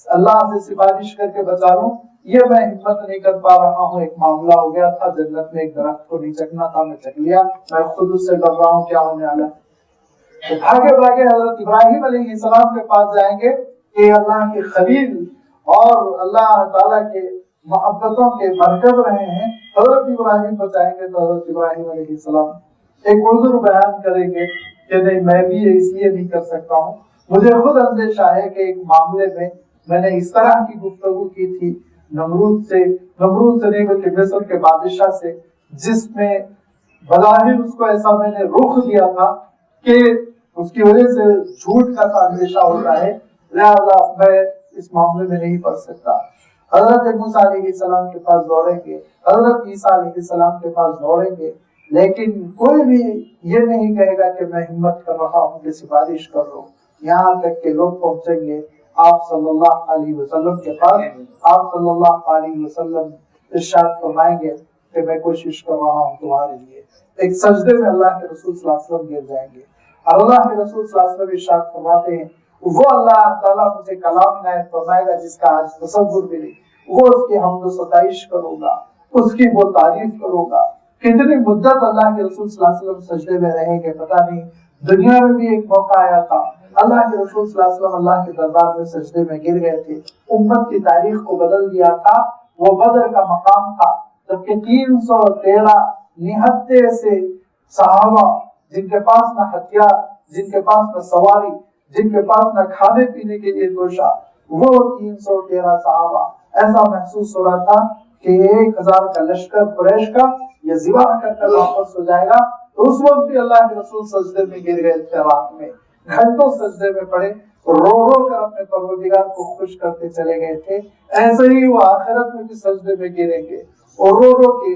اللہ سے سفارش کر کے بچا لوں, یہ میں ہمت نہیں کر پا رہا ہوں. ایک معاملہ ہو گیا تھا, جنت میں ایک درخت کو نہیں چکنا تھا, میں چک لیا, میں خود اس سے ڈر رہا ہوں کیا ہونے والا ہے. بھاگے بھاگے حضرت ابراہیم علیہ السلام کے پاس جائیں گے کہ اللہ کے خلیل اور اللہ تعالیٰ کے محبتوں کے مرکز رہے ہیں, حضرت ابراہیم بچائیں گے تو حضرت ابراہیم علیہ السلام ایک عذر بیان کریں گے کہ نہیں میں بھی اس لیے نہیں کر سکتا ہوں, مجھے خود اندیشہ ہے کہ ایک معاملے میں نے اس طرح کی گفتگو کی تھی نمرود سے نہیں بلکہ مصر کے بادشاہ سے, جس میں بظاہر اس کو ایسا میں نے رخ دیا تھا کہ اس کی وجہ سے جھوٹ کا سا اندیشہ ہوتا ہے, لہذا میں اس معاملے میں نہیں پڑھ سکتا. حضرت موسیٰ علیہ السلام کے پاس دوڑیں گے, حضرت عیسیٰ علیہ السلام کے پاس دوڑیں گے, لیکن کوئی بھی یہ نہیں کہے گا کہ میں ہمت کر رہا ہوں کہ سفارش کر رہا ہوں. یہاں تک کہ لوگ پہنچیں گے آپ صلی اللہ علیہ وسلم کے پاس, آپ صلی اللہ علیہ وسلم ارشاد فرمائیں گے کہ میں کوشش کر رہا ہوں تمہارے لیے. ایک سجدے میں اللہ کے رسول صلی اللہ علیہ وسلم گر جائیں گے اور اللہ کے رسول صلی اللہ علیہ وسلم ارشاد فرماتے ہیں وہ اللہ تعالیٰ مجھے کلام عنایت فرمائے گا جس کا آج تصور بھی نہیں, وہ اس کی حمد و ستائش کروں گا, اس کی وہ تعریف کروں گا. کتنی مدت اللہ کے رسول صلی اللہ علیہ وسلم سجدے میں رہیں گے پتہ نہیں. دنیا میں بھی ایک موقع آیا تھا اللہ کے رسول صلی اللہ علیہ وسلم اللہ کے دربار میں سجدے میں گر گئے تھے, امت کی تاریخ کو بدل دیا تھا. وہ بدر کا مقام تھا جبکہ 313 نہتے سے صحابہ جن کے پاس نہ ہتھیار, جن کے پاس نہ سواری, جن کے پاس نہ کھانے پینے کے لیے گوشہ, وہ 313 صحابہ, ایسا محسوس ہو رہا تھا کہ 1000 کا لشکر قریش کا یہ ذبح کر کر واپس ہو جائے گا. تو اس وقت بھی اللہ کے رسول سجدے میں گر گئے تھے, رات میں گھنٹوں سجدے میں پڑے, رو رو کر اپنے پروردگار کو خوش کرتے چلے گئے تھے. ایسے ہی وہ آخرت میں بھی سجدے میں گریں گے اور رو رو کے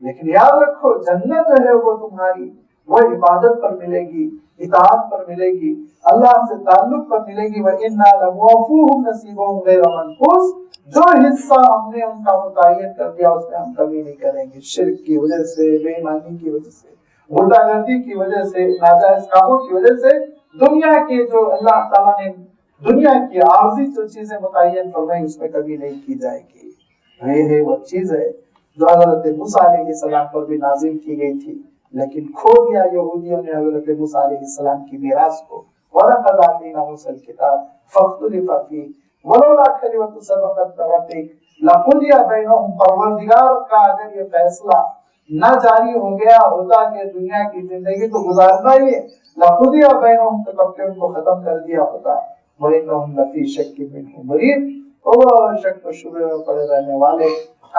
لیکن یاد رکھو جنت جو ہے وہ تمہاری وہ عبادت پر ملے گی، اطاعت پر ملے گی، اللہ سے تعلق پر ملے گی۔ وَإِنَّا لَمُوَفُّوهُمْ نَصِيبَهُمْ غَيْرَ مَنقُوصٍ، جو حصہ ہم نے ان کا متعین کر دیا اس میں ہم کمی نہیں کریں گے۔ شرک کی وجہ سے، بے ایمانی کی وجہ سے، غنڈہ گردی کی وجہ سے، ناجائز کاموں کی وجہ سے، دنیا کے جو اللہ تعالیٰ نے دنیا کی عارضی جو چیزیں متعین فرمائی اس میں کمی نہیں کی جائے گی۔ یہ ہے وہ چیز ہے جو حضرت موسیٰ علیہ السلام پر بھی نازل کی گئی تھی، لیکن کھو دیا یہودیوں نے حضرت موسیٰ علیہ السلام کی میراث کو۔ وَلَقَدْ آتَيْنَا مُوسَى الْكِتَابَ فَاخْتُلِفَ فِيهِ وَلَوْلَا كَلِمَةٌ سَبَقَتْ مِن رَّبِّكَ لَقُضِيَ بَيْنَهُمْ، پروردگار کا اگر یہ فیصلہ نہ جاری ہو گیا ہوتا کہ دنیا کی زندگی تو گزارنا ہی ہے، لَقُضِيَ بَيْنَهُمْ، تو کب کہ ان کو ختم کر دیا ہوتا۔ وَإِنَّهُمْ لَفِي شَكٍّ مِّنْهُ مُرِيبٍ، اور شک و شبہ میں پڑے رہنے والے۔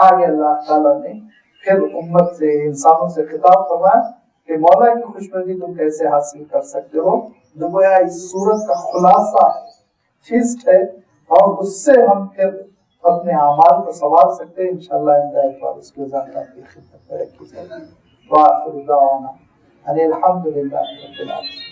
آگے اللہ تعالیٰ نے پھر امت سے، انسانوں سے خطاب فرمایا کہ مولا کی خوشنودی تم کیسے حاصل کر سکتے ہو، جو گویا اس صورت کا خلاصہ فیسٹ ہے، اور اس سے ہم پھر اپنے اعمال کو سنوار سکتے ہیں۔ انشاءاللہ آئندہ ایک بار اس کے وضاحت کی خدمت میں رکھی جائے گی۔ وآخر دعوانا ان الحمد للہ رب العالمین۔